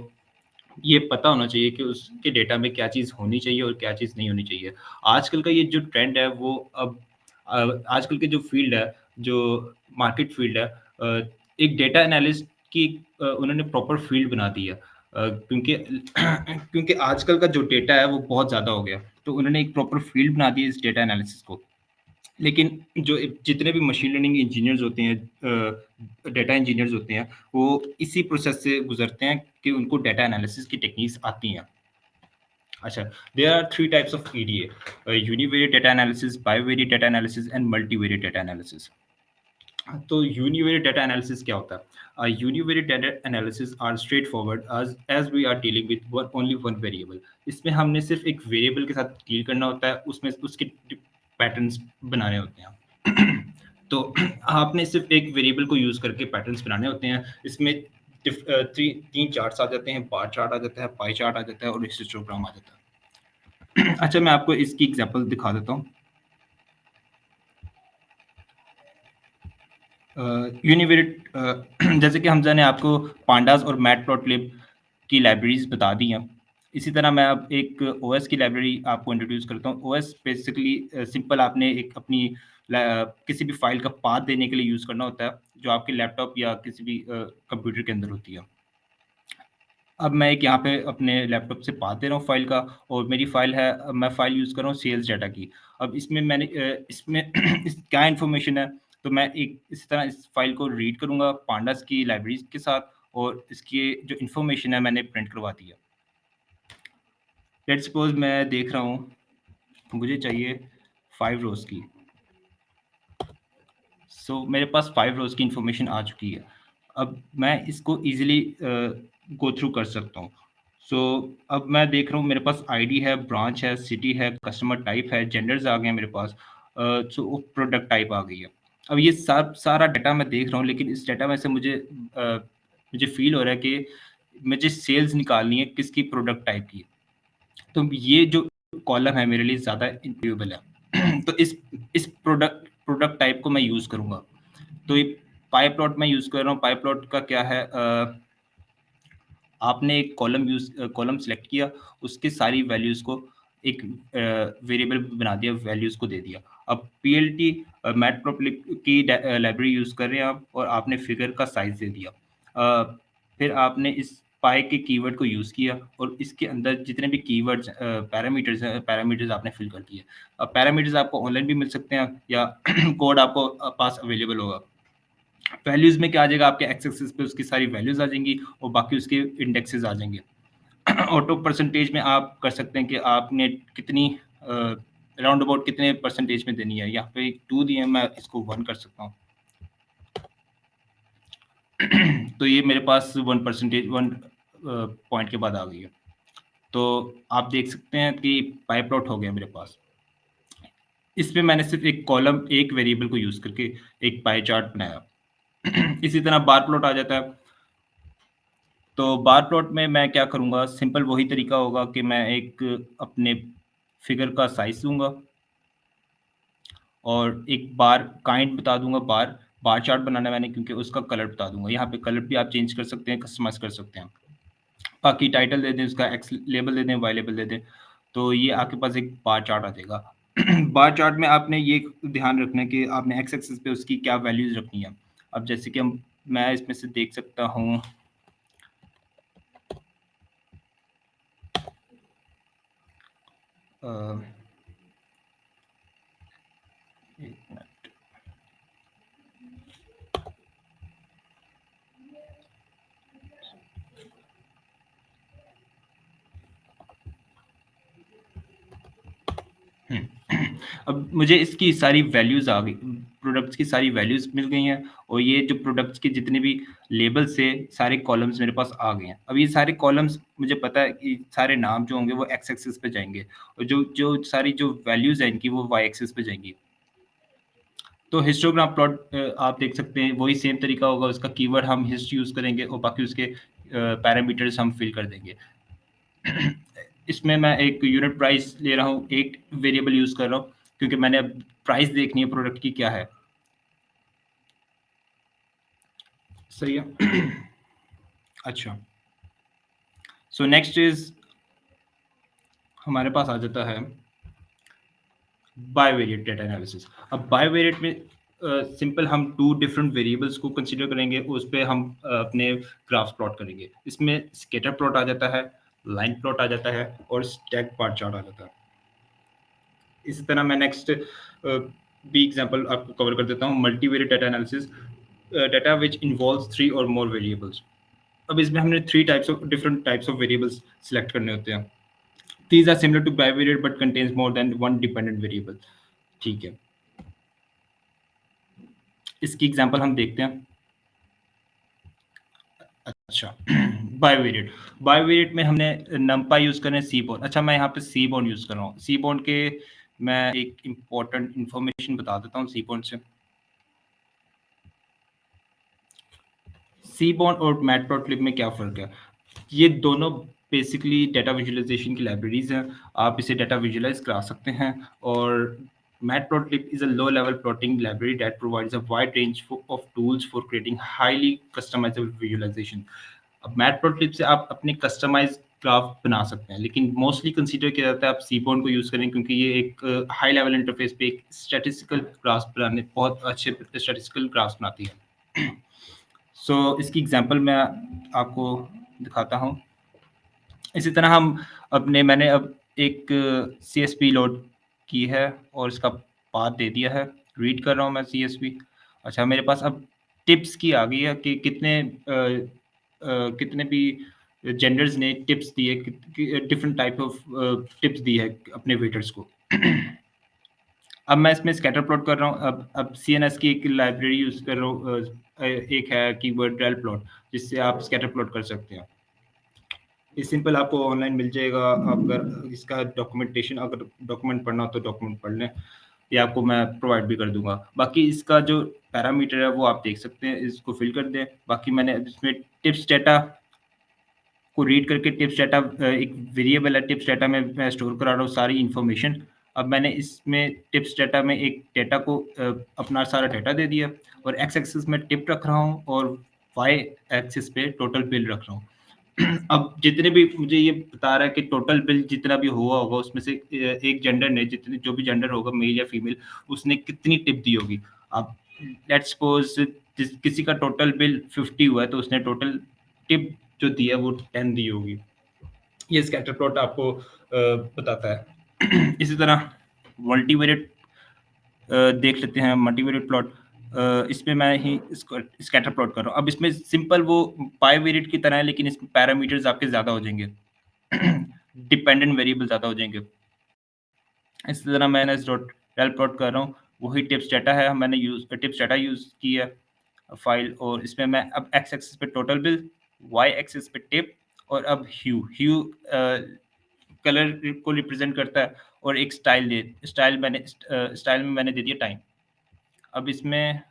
ये पता होना चाहिए कि उसके डेटा में क्या चीज़ होनी चाहिए और क्या चीज़ नहीं होनी चाहिए। आजकल का ये जो ट्रेंड है वो अब आजकल के जो फील्ड है, जो मार्केट फील्ड है, एक डेटा एनालिस्ट की उन्होंने प्रॉपर फील्ड बना दी है। क्योंकि क्योंकि आजकल का जो डेटा है वो बहुत ज़्यादा हो गया, तो उन्होंने एक प्रॉपर फील्ड बना दी है इस डेटा एनालिसिस को। लेकिन जो जितने भी मशीन लर्निंग इंजीनियर्स होते हैं, डेटा इंजीनियर्स होते हैं, वो इसी प्रोसेस से गुजरते हैं कि उनको डेटा एनालिसिस की टेक्निक्स आती हैं। अच्छा, there are 3 types of EDA, univariate data analysis, bivariate data analysis and multivariate data analysis. तो यूनिवेरिएट डेटा एनालिसिस क्या होता है? Univariate data analysis are straight forward as we are dealing with only one variable. इसमें हमने सिर्फ एक वेरिएबल के साथ डील करना होता है, उसमें उसके पैटर्न्स बनाने होते हैं। तो आपने सिर्फ एक वेरिएबल को यूज़ करके पैटर्न्स बनाने होते हैं। इसमें 3 चार्ट्स आ जाते हैं, बार चार्ट आ जाता है, पाई चार्ट आ जाता है और हिस्टोग्राम आ जाता है। अच्छा, मैं आपको इसकी एग्जांपल दिखा देता हूँ। यूनिवेरिएट जैसे कि हमजा ने आपको पांडास और मैटप्लॉटलिब की लाइब्रेरीज़ बता दी हैं। इसी तरह मैं अब एक ओएस की लाइब्रेरी आपको इंट्रोड्यूस करता हूँ। ओएस बेसिकली सिंपल आपने एक अपनी किसी भी फ़ाइल का पाथ देने के लिए यूज़ करना होता है, जो आपके लैपटॉप या किसी भी कंप्यूटर के अंदर होती है। अब मैं एक यहाँ पे अपने लैपटॉप से पाथ दे रहा हूँ फ़ाइल का और मेरी फ़ाइल है मैं फ़ाइल यूज़ कर रहा हूँ सेल्स डाटा की। अब इसमें मैंने इसमें इस क्या इन्फॉर्मेशन है, तो मैं एक इसी तरह इस फ़ाइल को रीड करूँगा पांडास की लाइब्रेरीज़ के साथ और इसकी जो इन्फॉर्मेशन है मैंने प्रिंट करवा दी है। लेट्स सपोज़ मैं देख रहा हूँ, मुझे चाहिए 5 रोज़ की। मेरे पास 5 रोज़ की इन्फॉर्मेशन आ चुकी है। अब मैं इसको ईज़िली गो थ्रू कर सकता हूँ। सो अब मैं देख रहा हूँ मेरे पास आईडी है, ब्रांच है, सिटी है, कस्टमर टाइप है, जेंडर्स आ गए हैं मेरे पास। प्रोडक्ट टाइप आ गई है। अब ये सारा डाटा मैं देख रहा हूँ, लेकिन इस डाटा में से मुझे फ़ील हो रहा है कि मुझे सेल्स निकालनी है किसकी प्रोडक्ट टाइप की। तो ये जो कॉलम है मेरे लिए ज़्यादा इंट्यूएबल है। तो इस प्रोडक्ट प्रोडक्ट टाइप को मैं यूज़ करूँगा। तो ये पाई प्लॉट मैं यूज़ कर रहा हूँ। पाई प्लॉट का क्या है, आपने एक कॉलम सेलेक्ट किया, उसकी सारी वैल्यूज़ को एक वेरिएबल बना दिया, वैल्यूज़ को दे दिया। अब पीएलटी मैटप्लोट्लिब की लाइब्रेरी यूज़ कर रहे हैं आप और आपने फिगर का साइज़ दे दिया। फिर आपने इस पाई के कीवर्ड को यूज़ किया और इसके अंदर जितने भी कीवर्ड्स पैरामीटर्स हैं, पैरामीटर्स आपने फिल कर दिए। अब पैरामीटर्स आपको ऑनलाइन भी मिल सकते हैं या कोड आपको पास अवेलेबल होगा। वैल्यूज़ में क्या आ जाएगा, आपके एक्स एक्सिस पे उसकी सारी वैल्यूज़ आ जाएँगी और बाकी उसके इंडेक्सेस आ जाएँगे। ऑटो परसेंटेज में आप कर सकते हैं कि आपने कितनी राउंड अबाउट कितने परसेंटेज में देनी है। यहाँ पे 2 दिए हैं, मैं इसको 1 कर सकता हूँ। तो ये मेरे पास 1 पॉइंट के बाद आ गई है। तो आप देख सकते हैं कि पाई प्लॉट हो गया मेरे पास। इसमें मैंने सिर्फ़ एक कॉलम, एक वेरिएबल को यूज़ करके एक पाई चार्ट बनाया। इसी तरह बार प्लॉट आ जाता है। तो बार प्लॉट में मैं क्या करूँगा, सिंपल वही तरीका होगा कि मैं एक अपने फिगर का साइज़ दूँगा और एक बार काइंड बता दूँगा, बार चार्ट बनाना है मैंने, क्योंकि उसका कलर बता दूँगा। यहाँ पे कलर भी आप चेंज कर सकते हैं, कस्टमाइज़ कर सकते हैं। बाकी टाइटल दे दें, उसका एक्स लेबल दे दें, वाई लेबल दे दें, तो ये आपके पास एक बार चार्ट आ जाएगा। बार चार्ट में आपने ये ध्यान रखना है कि आपने एक्स एक्सिस पे उसकी क्या वैल्यूज़ रखनी है। अब जैसे कि मैं इसमें से देख सकता हूँ, अ, 1 मिनट। अब मुझे इसकी सारी वैल्यूज़ आ गई, प्रोडक्ट्स की सारी वैल्यूज़ मिल गई हैं और ये जो प्रोडक्ट्स के जितने भी लेबल्स थे, सारे कॉलम्स मेरे पास आ गए हैं। अब ये सारे कॉलम्स मुझे पता है कि सारे नाम जो होंगे वो एक्स एक्सिस पे जाएँगे और जो जो सारी जो वैल्यूज़ हैं इनकी वो वाई एक्सिस पे जाएँगी। तो हिस्टोग्राम प्लॉट आप देख सकते हैं, वही सेम तरीका होगा, उसका कीवर्ड हम हिस्ट यूज़ करेंगे और बाकी उसके पैरामीटर्स हम फिल कर देंगे। इसमें मैं एक यूनिट प्राइस ले रहा हूँ, एक वेरिएबल यूज़ कर रहा हूँ, क्योंकि मैंने अब प्राइस देखनी है प्रोडक्ट की क्या है। सही है। अच्छा, सो नेक्स्ट इज़ हमारे पास आ जाता है बायवेरिएट डेटा एनालिसिस। अब बायवेरिएट में सिंपल हम 2 डिफरेंट वेरिएबल्स को कंसीडर करेंगे, उस पे हम अपने ग्राफ्स प्लॉट करेंगे। इसमें स्कैटर प्लॉट आ जाता है, लाइन प्लॉट आ जाता है और स्टैक बार चार्ट आ जाता है। इसी तरह मैं नेक्स्ट भी एग्जांपल आपको कवर कर देता हूँ, multivariate data analysis, data which involves 3 और मोर वेरिएबल्स। अब इसमें हमने 3 different types of variables select करने होते हैं। These are similar to bivariate but contains more than one dependent variable. ठीक है, इसकी एग्जांपल हम देखते हैं। अच्छा, बायवेरिएट में हमने numpy यूज़ करना है, सीबॉर्न। अच्छा, मैं यहाँ पे सीबॉर्न यूज़ कर रहा हूँ। सीबॉर्न के मैं एक इम्पोर्टेंट इन्फॉर्मेशन बता देता हूँ सीबॉर्न से। सीबॉर्न और मैटप्लॉटलिब में क्या फ़र्क है? ये दोनों बेसिकली डेटा विजुअलाइज़ेशन की लाइब्रेरीज़ हैं। आप इसे डेटा विजुअलाइज़ करा सकते हैं और Matplotlib is a low level plotting library that provides a wide range of tools for creating highly customizable visualization. अब मैटप्लोट्लिब से आप अपने कस्टमाइज़ ग्राफ बना सकते हैं, लेकिन मोस्टली कंसीडर किया जाता है आप सीबॉन्ड को यूज़ करें क्योंकि ये एक हाई लेवल इंटरफ़ेस पे एक स्टैटिस्टिकल ग्राफ्स बनाने बहुत अच्छे स्टैटिस्टिकल ग्राफ्स बनाती है। सो इसकी एग्ज़ाम्पल मैं आपको दिखाता हूँ। इसी तरह मैंने अब एक सीएसवी लोड की है और इसका पाथ दे दिया है। रीड कर रहा हूँ मैं सीएसवी। अच्छा, मेरे पास अब टिप्स की आ गई है कि कितने भी जेंडर्स ने टिप्स दिए डिफरेंट टाइप ऑफ टिप्स दी है अपने वेटर्स को। अब मैं इसमें स्कैटर प्लॉट कर रहा हूँ। अब सीएनएस की एक लाइब्रेरी यूज़ कर रहा हूँ। एक है कीवर्ड रेल प्लॉट, जिससे आप स्कैटर प्लॉट कर सकते हैं। ये सिंपल आपको ऑनलाइन मिल जाएगा। आप अगर इसका डॉक्यूमेंटेशन अगर डॉक्यूमेंट पढ़ना हो तो डॉक्यूमेंट पढ़ लें, ये आपको मैं प्रोवाइड भी कर दूँगा। बाकी इसका जो पैरामीटर है वो आप देख सकते हैं, इसको फिल कर दें। बाकी मैंने इसमें टिप्स डेटा को रीड करके टिप्स डेटा एक वेरिएबल है, टिप्स डेटा में मैं स्टोर करा रहा हूँ सारी इन्फॉर्मेशन। अब मैंने इसमें टिप्स डेटा में एक डेटा को अपना सारा डेटा दे दिया और एक्स एक्सिस में टिप रख रहा हूँ और वाई एक्सिस पे टोटल बिल रख रहा हूँ। अब जितने भी मुझे ये बता रहा है कि टोटल बिल जितना भी हुआ होगा उसमें से एक जेंडर ने जितने जो भी जेंडर होगा मेल या फीमेल उसने कितनी टिप दी होगी। अब लेट्स सपोज किसी का टोटल बिल 50 हुआ है तो उसने टोटल टिप जो दी है वो 10 दी होगी। ये स्कैटर प्लॉट आपको बताता है। इसी तरह मल्टीवेरिएट देख लेते हैं मल्टीवेरिएट प्लॉट। इसमें मैं ही इसको स्कैटर प्लॉट कर रहा हूँ। अब इसमें सिंपल वो बाइवेरिएट की तरह है लेकिन इसमें पैरामीटर्स आपके ज़्यादा हो जाएँगे। डिपेंडेंट वेरिएबल ज़्यादा हो जाएँगे। इसी तरह मैं NS.rel प्लॉट कर रहा हूँ, वही टिप्स डेटा है मैंने टिप्स डेटा यूज़ की है फाइल और इसमें मैं अब एक्स एक्सिस पे टोटल बिल, वाई एक्सिस पे टिप और अब ह्यू कलर को रिप्रेजेंट करता है और एक स्टाइल में मैंने दे दिया टाइम। अब इसमें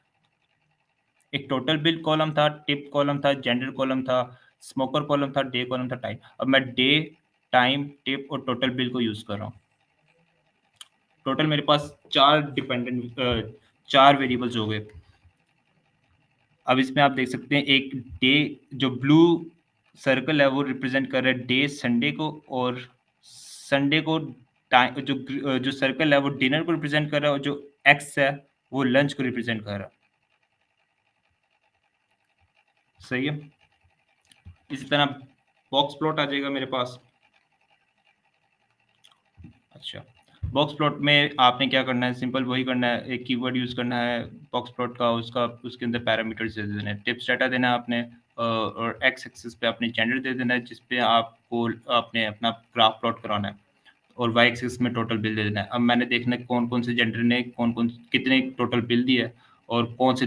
एक टोटल बिल कॉलम था, टिप कॉलम था, जेंडर कॉलम था, स्मोकर कॉलम था, डे कॉलम था, टाइम। अब मैं डे, टाइम, टिप और टोटल बिल को यूज़ कर रहा हूँ। टोटल मेरे पास 4 वेरिएबल्स हो गए। अब इसमें आप देख सकते हैं एक डे जो ब्लू सर्कल है वो रिप्रेजेंट कर रहा है डे संडे को और संडे को टाइम जो सर्कल है वो डिनर को रिप्रेजेंट कर रहा है और जो एक्स है वो लंच को रिप्रेजेंट कर रहा है। सही है। इसी तरह बॉक्स प्लॉट आ जाएगा मेरे पास। अच्छा, बॉक्स प्लॉट में आपने क्या करना है, सिंपल वही करना है, एक कीवर्ड यूज़ करना है बॉक्स प्लॉट का, उसका उसके अंदर पैरामीटर्स दे देने हैं, टिप्स डाटा देना है आपने और एक्स एक्सिस पे आपने जेंडर दे देना है जिस पे आपको आपने अपना ग्राफ प्लॉट कराना है और वाई एक्सिस में टोटल बिल दे देना है। अब मैंने देखना है कौन-कौन से जेंडर ने कौन-कौन कितने टोटल बिल दिए है और कौन से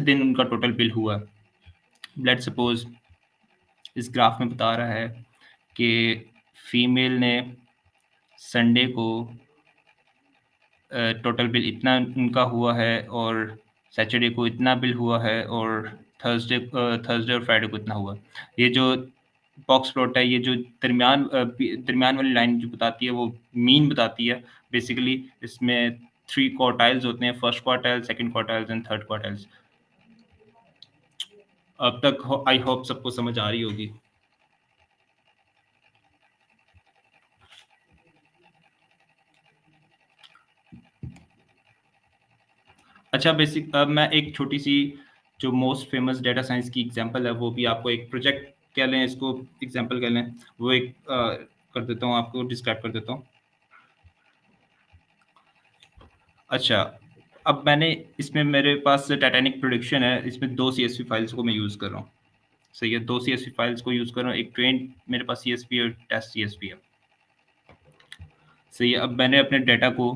दिन उनका टोटल बिल हुआ है। लेट्स सपोज़ इस ग्राफ में बता रहा है कि फीमेल ने संडे को टोटल बिल इतना उनका हुआ है और सैटरडे को इतना बिल हुआ है और थर्सडे और फ्राइडे को इतना हुआ। ये जो बॉक्स प्लॉट है, ये जो दरमियान वाली लाइन जो बताती है वो मीन बताती है। बेसिकली इसमें 3 क्वार्टाइल्स होते हैं, first quartile, second quartiles and third quartiles. अब तक आई होप सबको समझ आ रही होगी। अच्छा, अब मैं एक छोटी-सी जो मोस्ट फेमस डेटा साइंस की एग्ज़ाम्पल है, वो भी आपको एक प्रोजेक्ट कह लें, इसको एग्ज़ाम्पल कह लें, वो एक कर देता हूँ, आपको डिस्क्राइब कर देता हूँ। अच्छा, अब मैंने इसमें मेरे पास टाइटैनिक प्रेडिक्शन है, इसमें 2 सीएसवी फाइल्स को मैं यूज़ कर रहा हूँ। सही है, 2 सीएसवी फाइल्स को यूज़ कर रहा हूँ, एक ट्रेन्ड मेरे पास सीएसवी और टेस्ट सीएसवी है। सही है, अब मैंने अपने डेटा को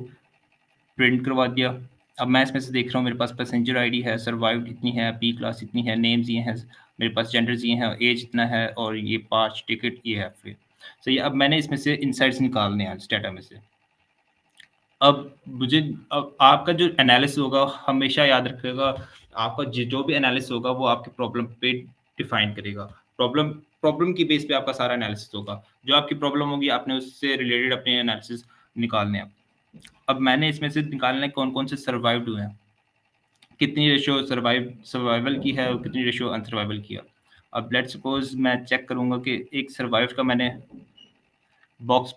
प्रिंट करवा दिया। अब मैं इसमें से देख रहा हूँ मेरे पास पैसेंजर आईडी है, सर्वाइव्ड इतनी है, पी क्लास इतनी है, नेम्स ये हैं, मेरे पास जेंडर्स ये हैं, एज इतना है और ये 5 टिकट ये है फिर। सही है, अब मैंने इसमें से इनसाइट्स निकालने हैं इस डेटा में से। अब आपका जो एनालिसिस होगा हमेशा याद रखिएगा, आपका जो भी एनालिसिस होगा वो आपकी प्रॉब्लम पे डिफाइन करेगा। प्रॉब्लम प्रॉब्लम की बेस पे आपका सारा एनालिसिस होगा। जो आपकी प्रॉब्लम होगी आपने उससे रिलेटेड अपने एनालिसिस निकालने हैं। अब मैंने इसमें से निकालना है कौन-कौन से सर्वाइव्ड हुए हैं। कितनी रेशियो सर्वाइवल की है और कितनी रेशियो अनसर्वाइवल की है। अब लेट्स सपोज मैं चेक करूंगा कि एक सर्वाइव का मैंने बॉक्स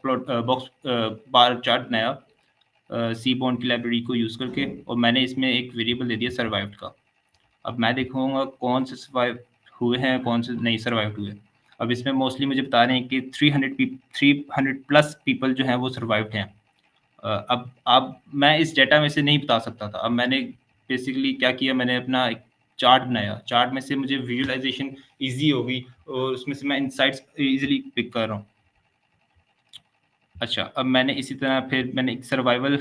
बार चार्ट बनाया सी बॉन्ड की लाइब्रेरी को यूज़ करके, और मैंने इसमें एक वेरिएबल दे दिया सर्वाइव्ड का। अब मैं देखूंगा कौन से सर्वाइव हुए हैं, कौन से नहीं सर्वाइव हुए। अब इसमें मोस्टली मुझे बता रहे हैं कि 300 प्लस पीपल जो हैं वो सर्वाइव्ड हैं। अब मैं इस डेटा में से नहीं बता सकता था। अब मैंने बेसिकली क्या किया, मैंने अपना एक चार्ट बनाया। चार्ट में से मुझे विजुअलाइज़ेशन ईज़ी हो गई और उसमें से मैं इनसाइट्स ईज़िली पिक कर रहा हूँ। अच्छा, अब मैंने इसी तरह फिर मैंने एक सर्वाइवल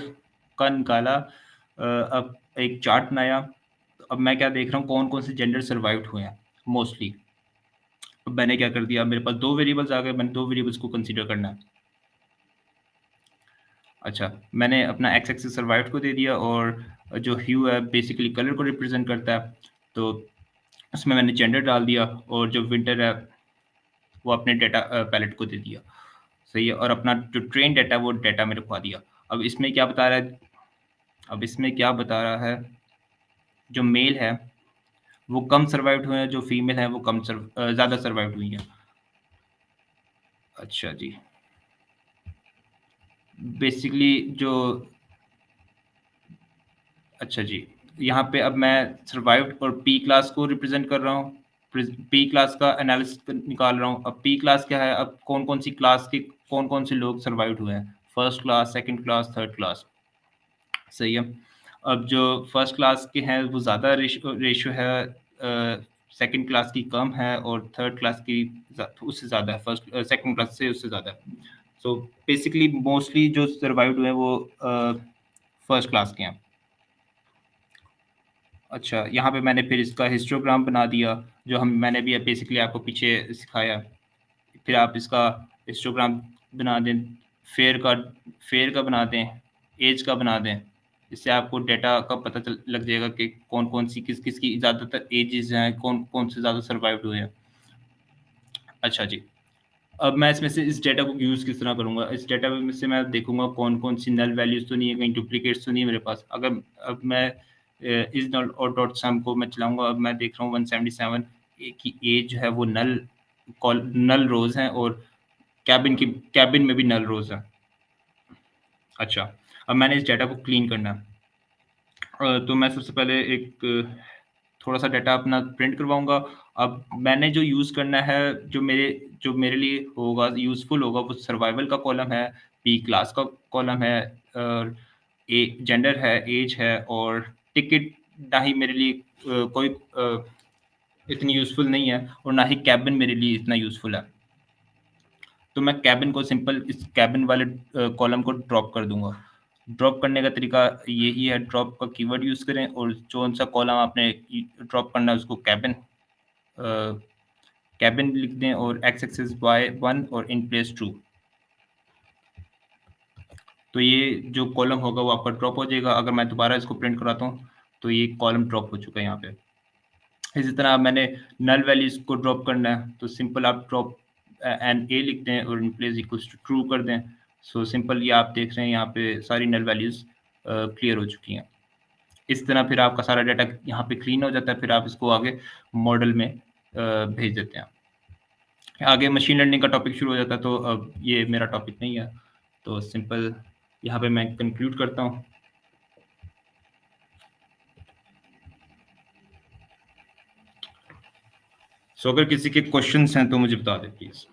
का निकाला, अब एक चार्ट बनाया। तो अब मैं क्या देख रहा हूँ, कौन-कौन से जेंडर सर्वाइव्ड हुए हैं मोस्टली। अब मैंने क्या कर दिया, मेरे पास 2 वेरिएबल्स आ गए, मैंने 2 वेरिएबल्स को कंसीडर करना है। अच्छा, मैंने अपना एक्स एक्सिस सर्वाइव्ड को दे दिया और जो ह्यू है बेसिकली कलर को रिप्रेज़ेंट करता है, तो उसमें मैंने जेंडर डाल दिया और जो विंटर है वो अपने डेटा पैलेट को दे दिया। सही है, और अपना जो ट्रेन डेटा है वो डेटा में रखवा दिया। अब इसमें क्या बता रहा है, अब इसमें क्या बता रहा है, जो मेल है वो कम सर्वाइव्ड हुए हैं, जो फीमेल है वो ज़्यादा सर्वाइव्ड हुई हैं। अच्छा जी। बेसिकली जो अच्छा जी, यहाँ पे अब मैं सर्वाइव्ड और पी क्लास को रिप्रेज़ेंट कर रहा हूँ। पी क्लास का एनालिसिस निकाल रहा हूँ। अब पी क्लास क्या है, अब कौन-कौन सी क्लास के कौन-कौन से लोग सर्वाइव्ड हुए हैं। First class, second class, third class. सही है। अब जो फर्स्ट क्लास के हैं वो ज़्यादा रेशियो है, सेकंड क्लास की कम है और थर्ड क्लास की उससे ज़्यादा है, सेकंड क्लास से उससे ज़्यादा है। सो बेसिकली मोस्टली जो सर्वाइव्ड हुए हैं वो फर्स्ट क्लास के हैं। अच्छा, यहाँ पे मैंने फिर इसका हिस्टोग्राम बना दिया, जो हम मैंने भी बेसिकली आपको पीछे सिखाया। फिर आप इसका हिस्टोग्राम बना दें, फेयर का फेयर का बना दें, ऐज का बना दें। इससे आपको डेटा का पता चल लग जाएगा कि कौन-कौन सी किस-किस की ज़्यादातर ऐजेज़ हैं, कौन-कौन से ज़्यादा सर्वाइव्ड हुए हैं। अच्छा जी, अब मैं इसमें से इस डेटा को यूज़ किस तरह करूँगा? इस डेटा में से मैं देखूँगा कौन-कौन सी नल वैल्यूज़ तो नहीं है, कहीं डुप्लिकेट्स तो नहीं है मेरे पास। अगर अब मैं इस नल और डॉट सम को मैं चलाऊँगा, अब मैं देख रहा हूँ 177 की एज जो है वो नल रोज़ हैं और कैबिन में भी नल रोज़ हैं। अच्छा, अब मैंने इस डेटा को क्लीन करना है। तो मैं सबसे पहले एक थोड़ा-सा डेटा अपना प्रिंट करवाऊँगा। अब मैंने जो यूज़ करना है, जो मेरे लिए होगा, यूज़फुल होगा, वो सर्वाइवल का कॉलम है, पी क्लास का कॉलम है, जेंडर है, ऐज है और टिकट ना ही मेरे लिए कोई इतनी यूज़फुल नहीं है और ना ही केबिन मेरे लिए इतना यूज़फुल है। तो मैं केबिन को सिंपल इस केबिन वाले कॉलम को ड्रॉप कर दूँगा। ड्रॉप करने का तरीका यही है, ड्रॉप का कीवर्ड यूज़ करें और कौन-सा कॉलम आपने ड्रॉप करना है उसको केबिन लिख दें और एक्स एक्सिस वाई 1 और इन प्लेस ट्रू। तो ये जो कॉलम होगा वो आपका ड्रॉप हो जाएगा। अगर मैं दोबारा इसको प्रिंट कराता हूँ, तो ये कॉलम ड्रॉप हो चुका है यहाँ पे। इसी तरह मैंने नल वैल्यूज़ को ड्रॉप करना है, तो सिंपल आप ड्रॉप एन ए लिख दें और in place equals to true कर दें। सो सिंपल ये आप देख रहे हैं यहाँ पे सारी नल वैल्यूज़ क्लियर हो चुकी हैं। इस तरह फिर आपका सारा डाटा यहाँ पे क्लीन हो जाता है, फिर आप इसको आगे मॉडल में भेज देते हैं। आगे मशीन लर्निंग का टॉपिक शुरू हो जाता है, तो अब ये मेरा टॉपिक नहीं है, तो सिंपल यहाँ पे मैं कंक्लूड करता हूँ। सो अगर किसी के क्वेश्चंस हैं तो मुझे बता दें please.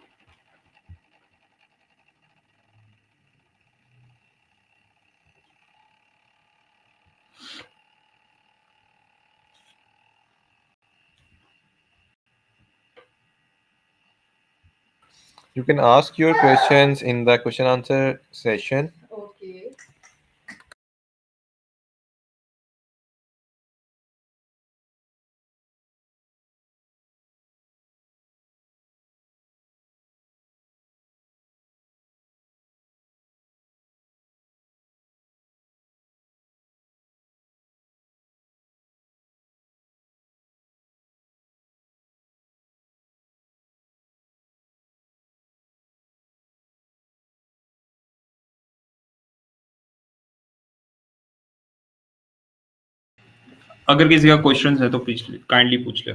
You can ask your questions in the question answer session. अगर किसी का क्वेश्चन है तो प्लीज काइंडली पूछ ले।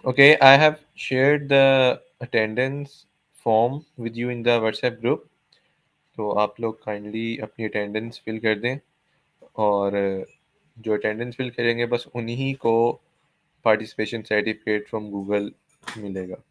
Okay, I have shared the attendance form with you in the WhatsApp group. तो आप लोग काइंडली अपनी अटेंडेंस फिल कर दें, और जो अटेंडेंस फिल करेंगे बस उन्हीं को पार्टिसिपेशन सर्टिफिकेट फ्रॉम गूगल मिलेगा।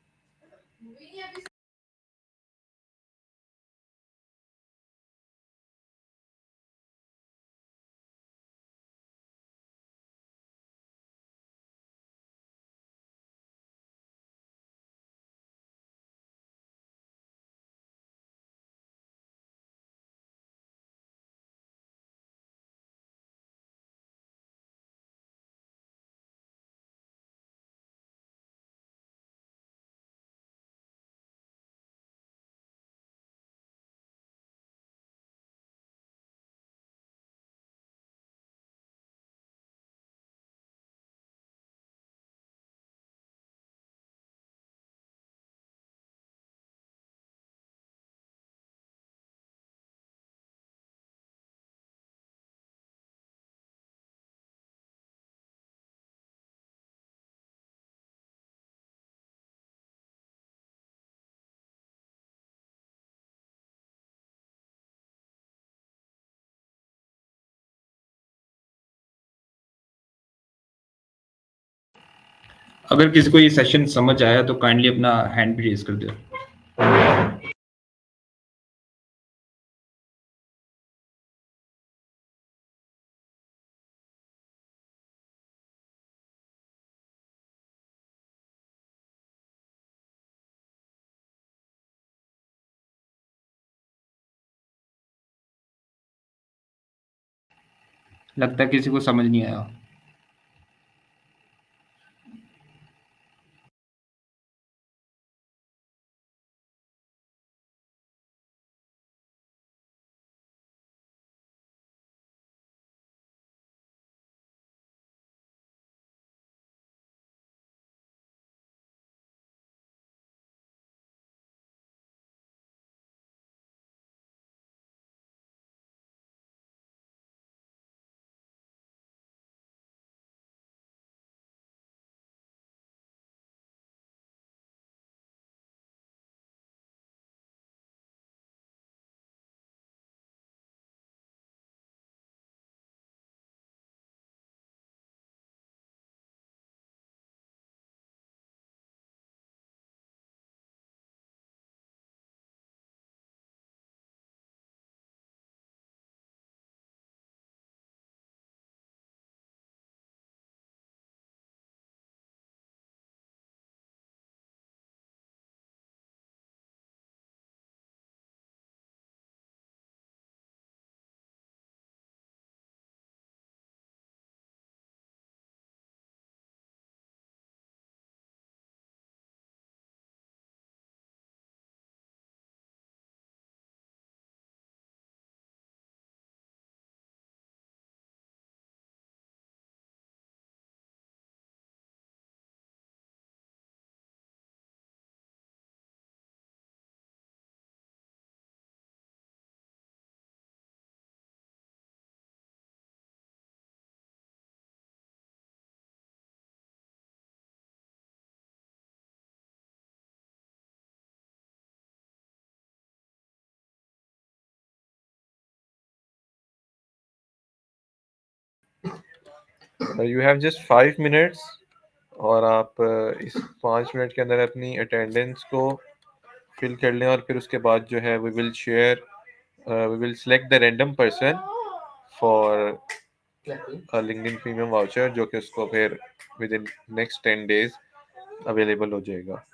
अगर किसी को ये सेशन समझ आया तो काइंडली अपना हैंड भी रेज कर दे। लगता है किसी को समझ नहीं आया। You have just 5 minutes, और आप इस 5 मिनट के अंदर अपनी अटेंडेंस को फिल कर लें, और फिर उसके बाद जो है we will select the random person for a LinkedIn premium voucher, जो कि उसको फिर within next 10 days available हो जाएगा।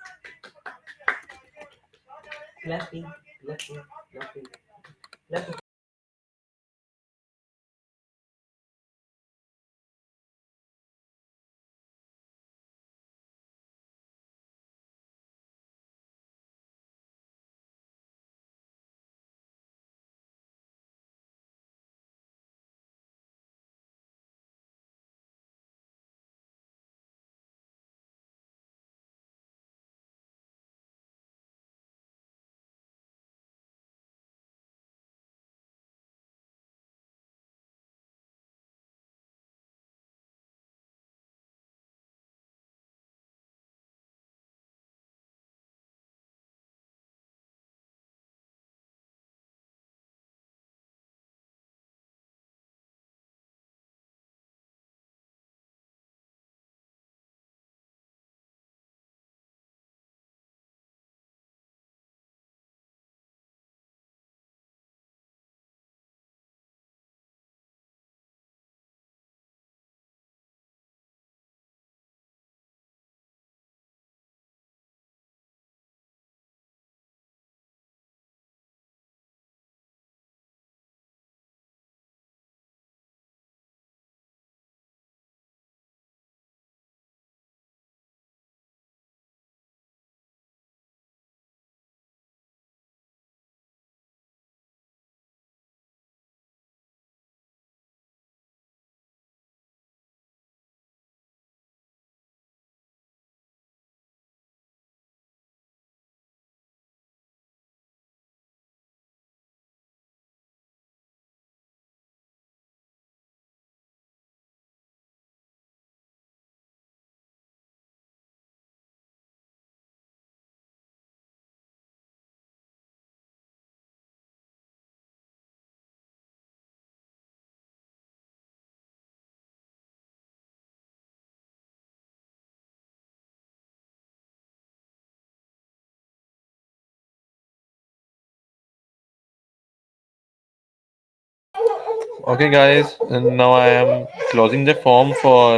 Okay, guys, and now I am closing the form for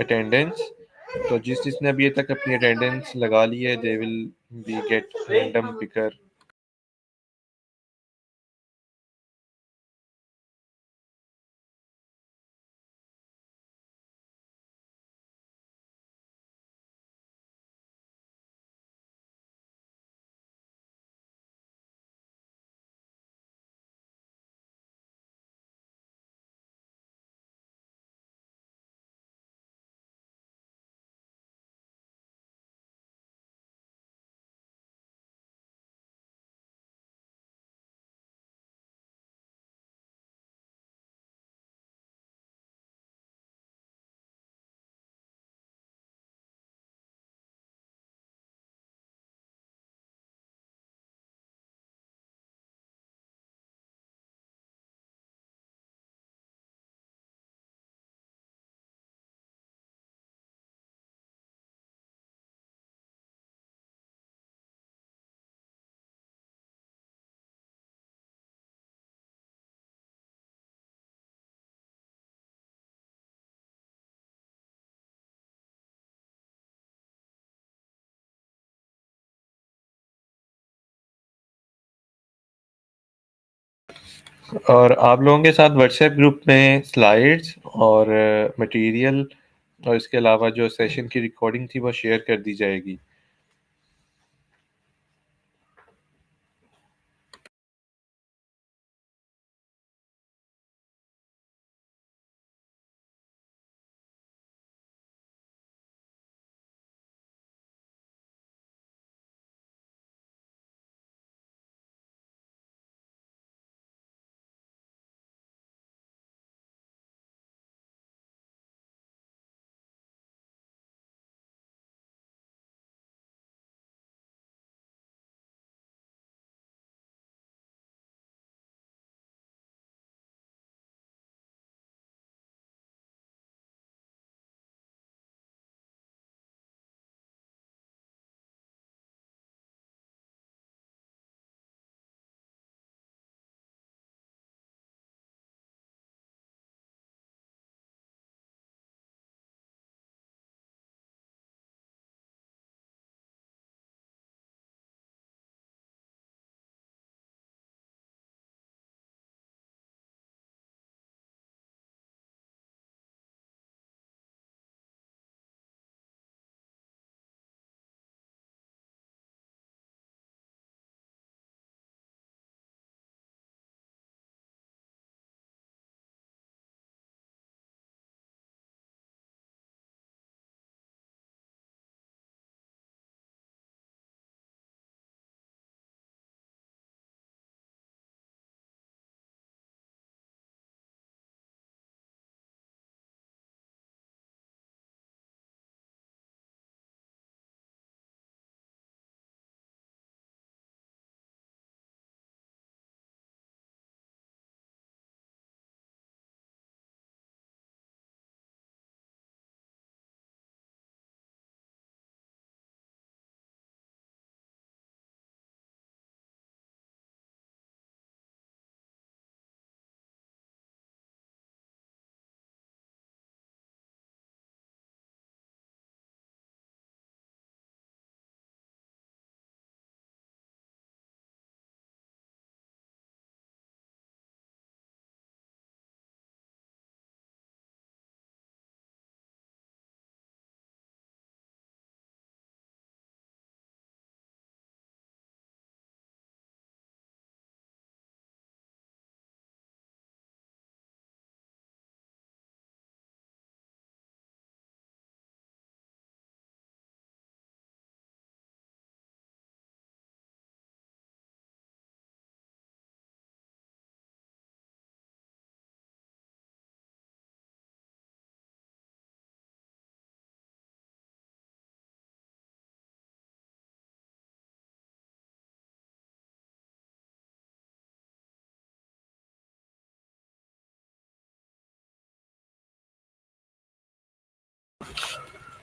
attendance. तो जिस जिसने अभी तक अपनी अटेंडेंस लगा ली है, they will be get random picker. और आप लोगों के साथ व्हाट्सएप ग्रुप में स्लाइड्स और मटेरियल और इसके अलावा जो सेशन की रिकॉर्डिंग थी वो शेयर कर दी जाएगी.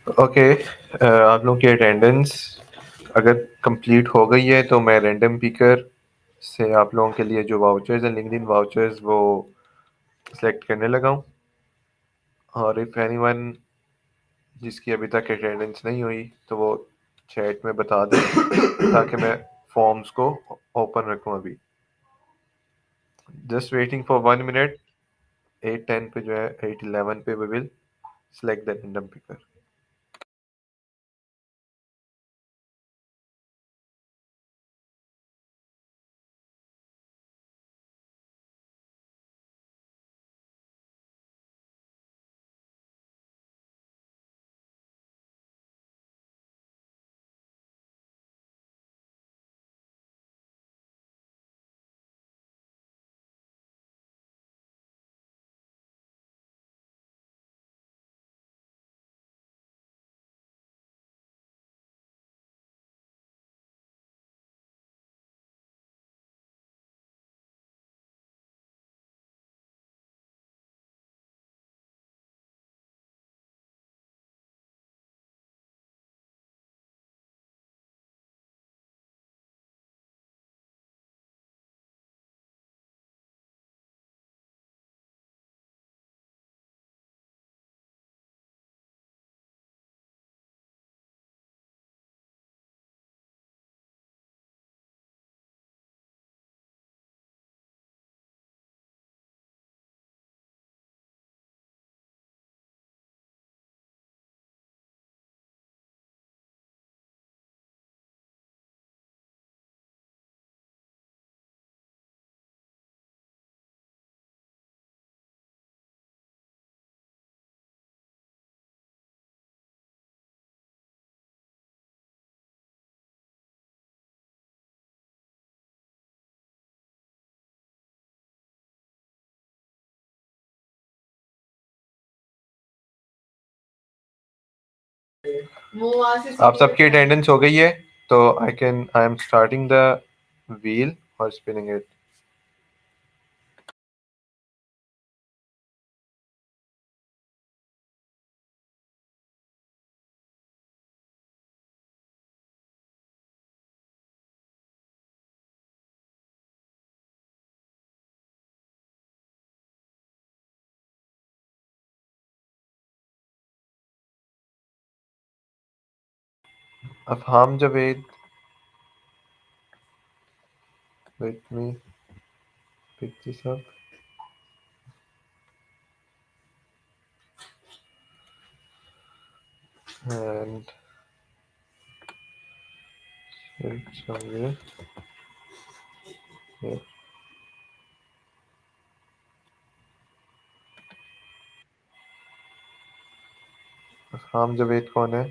ओके, आप लोगों की अटेंडेंस अगर कंप्लीट हो गई है तो मैं रैंडम पिकर से आप लोगों के लिए जो वाउचर्स हैं, लिंक्डइन वाउचर्स, वो सेलेक्ट करने लगा हूँ, और इफ एनीवन जिसकी अभी तक अटेंडेंस नहीं हुई तो वो चैट में बता दे ताकि मैं फॉर्म्स को ओपन रखूँ। अभी जस्ट वेटिंग फॉर 1 मिनट। 8:10 पे जो है 8:11 पे we will select the random picker. आप सबकी अटेंडेंस हो गई है तो I am starting the wheel और spinning it. Afham Javed, let me pick this up. And it's somewhere here. Afham Javed कौन है?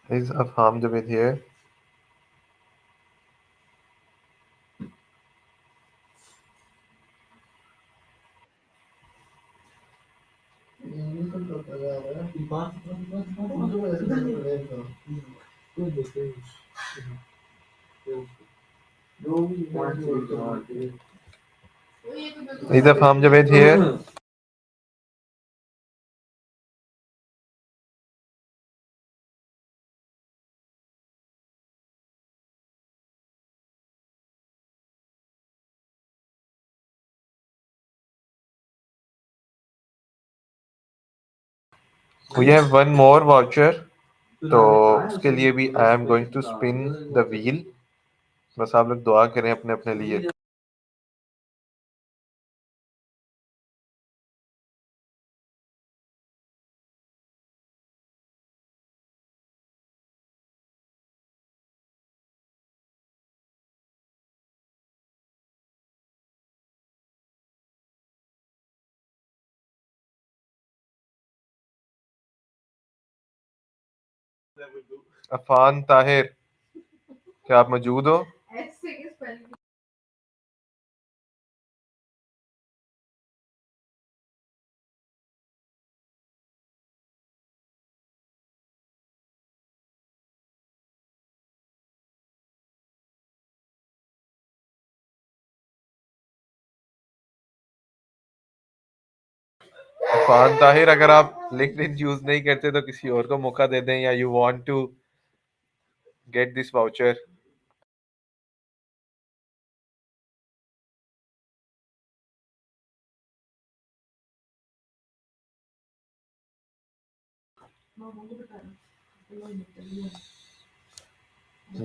Is Afham Javed here? Is Afham Javed here? We have one more voucher, तो उसके लिए भी I am going to spin the wheel. बस आप लोग दुआ करें अपने अपने लिए। अफान ताहिर, क्या आप मौजूद हो? अफान ताहिर, अगर आप लिंक्डइन यूज नहीं करते तो किसी और को मौका दे दें, या you want to get this voucher.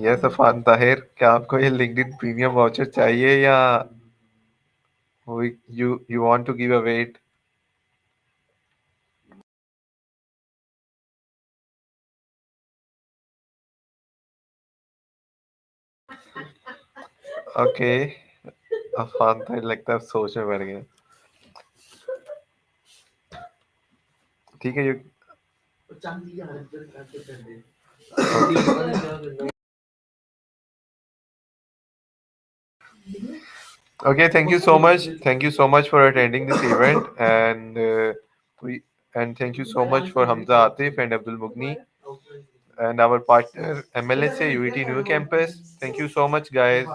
Yes Afan Tahir, क्या आपको ये लिंक्डइन प्रीमियम वाउचर चाहिए या you want to give away it? Okay, Afan Tahir लगता है सोच में पड़ गया। ठीक है, okay, thank you so much for attending this event, and thank you so much for Hamza Atif and Abdul Mughni and our partner MLSA UET New Campus. Thank you so much, guys.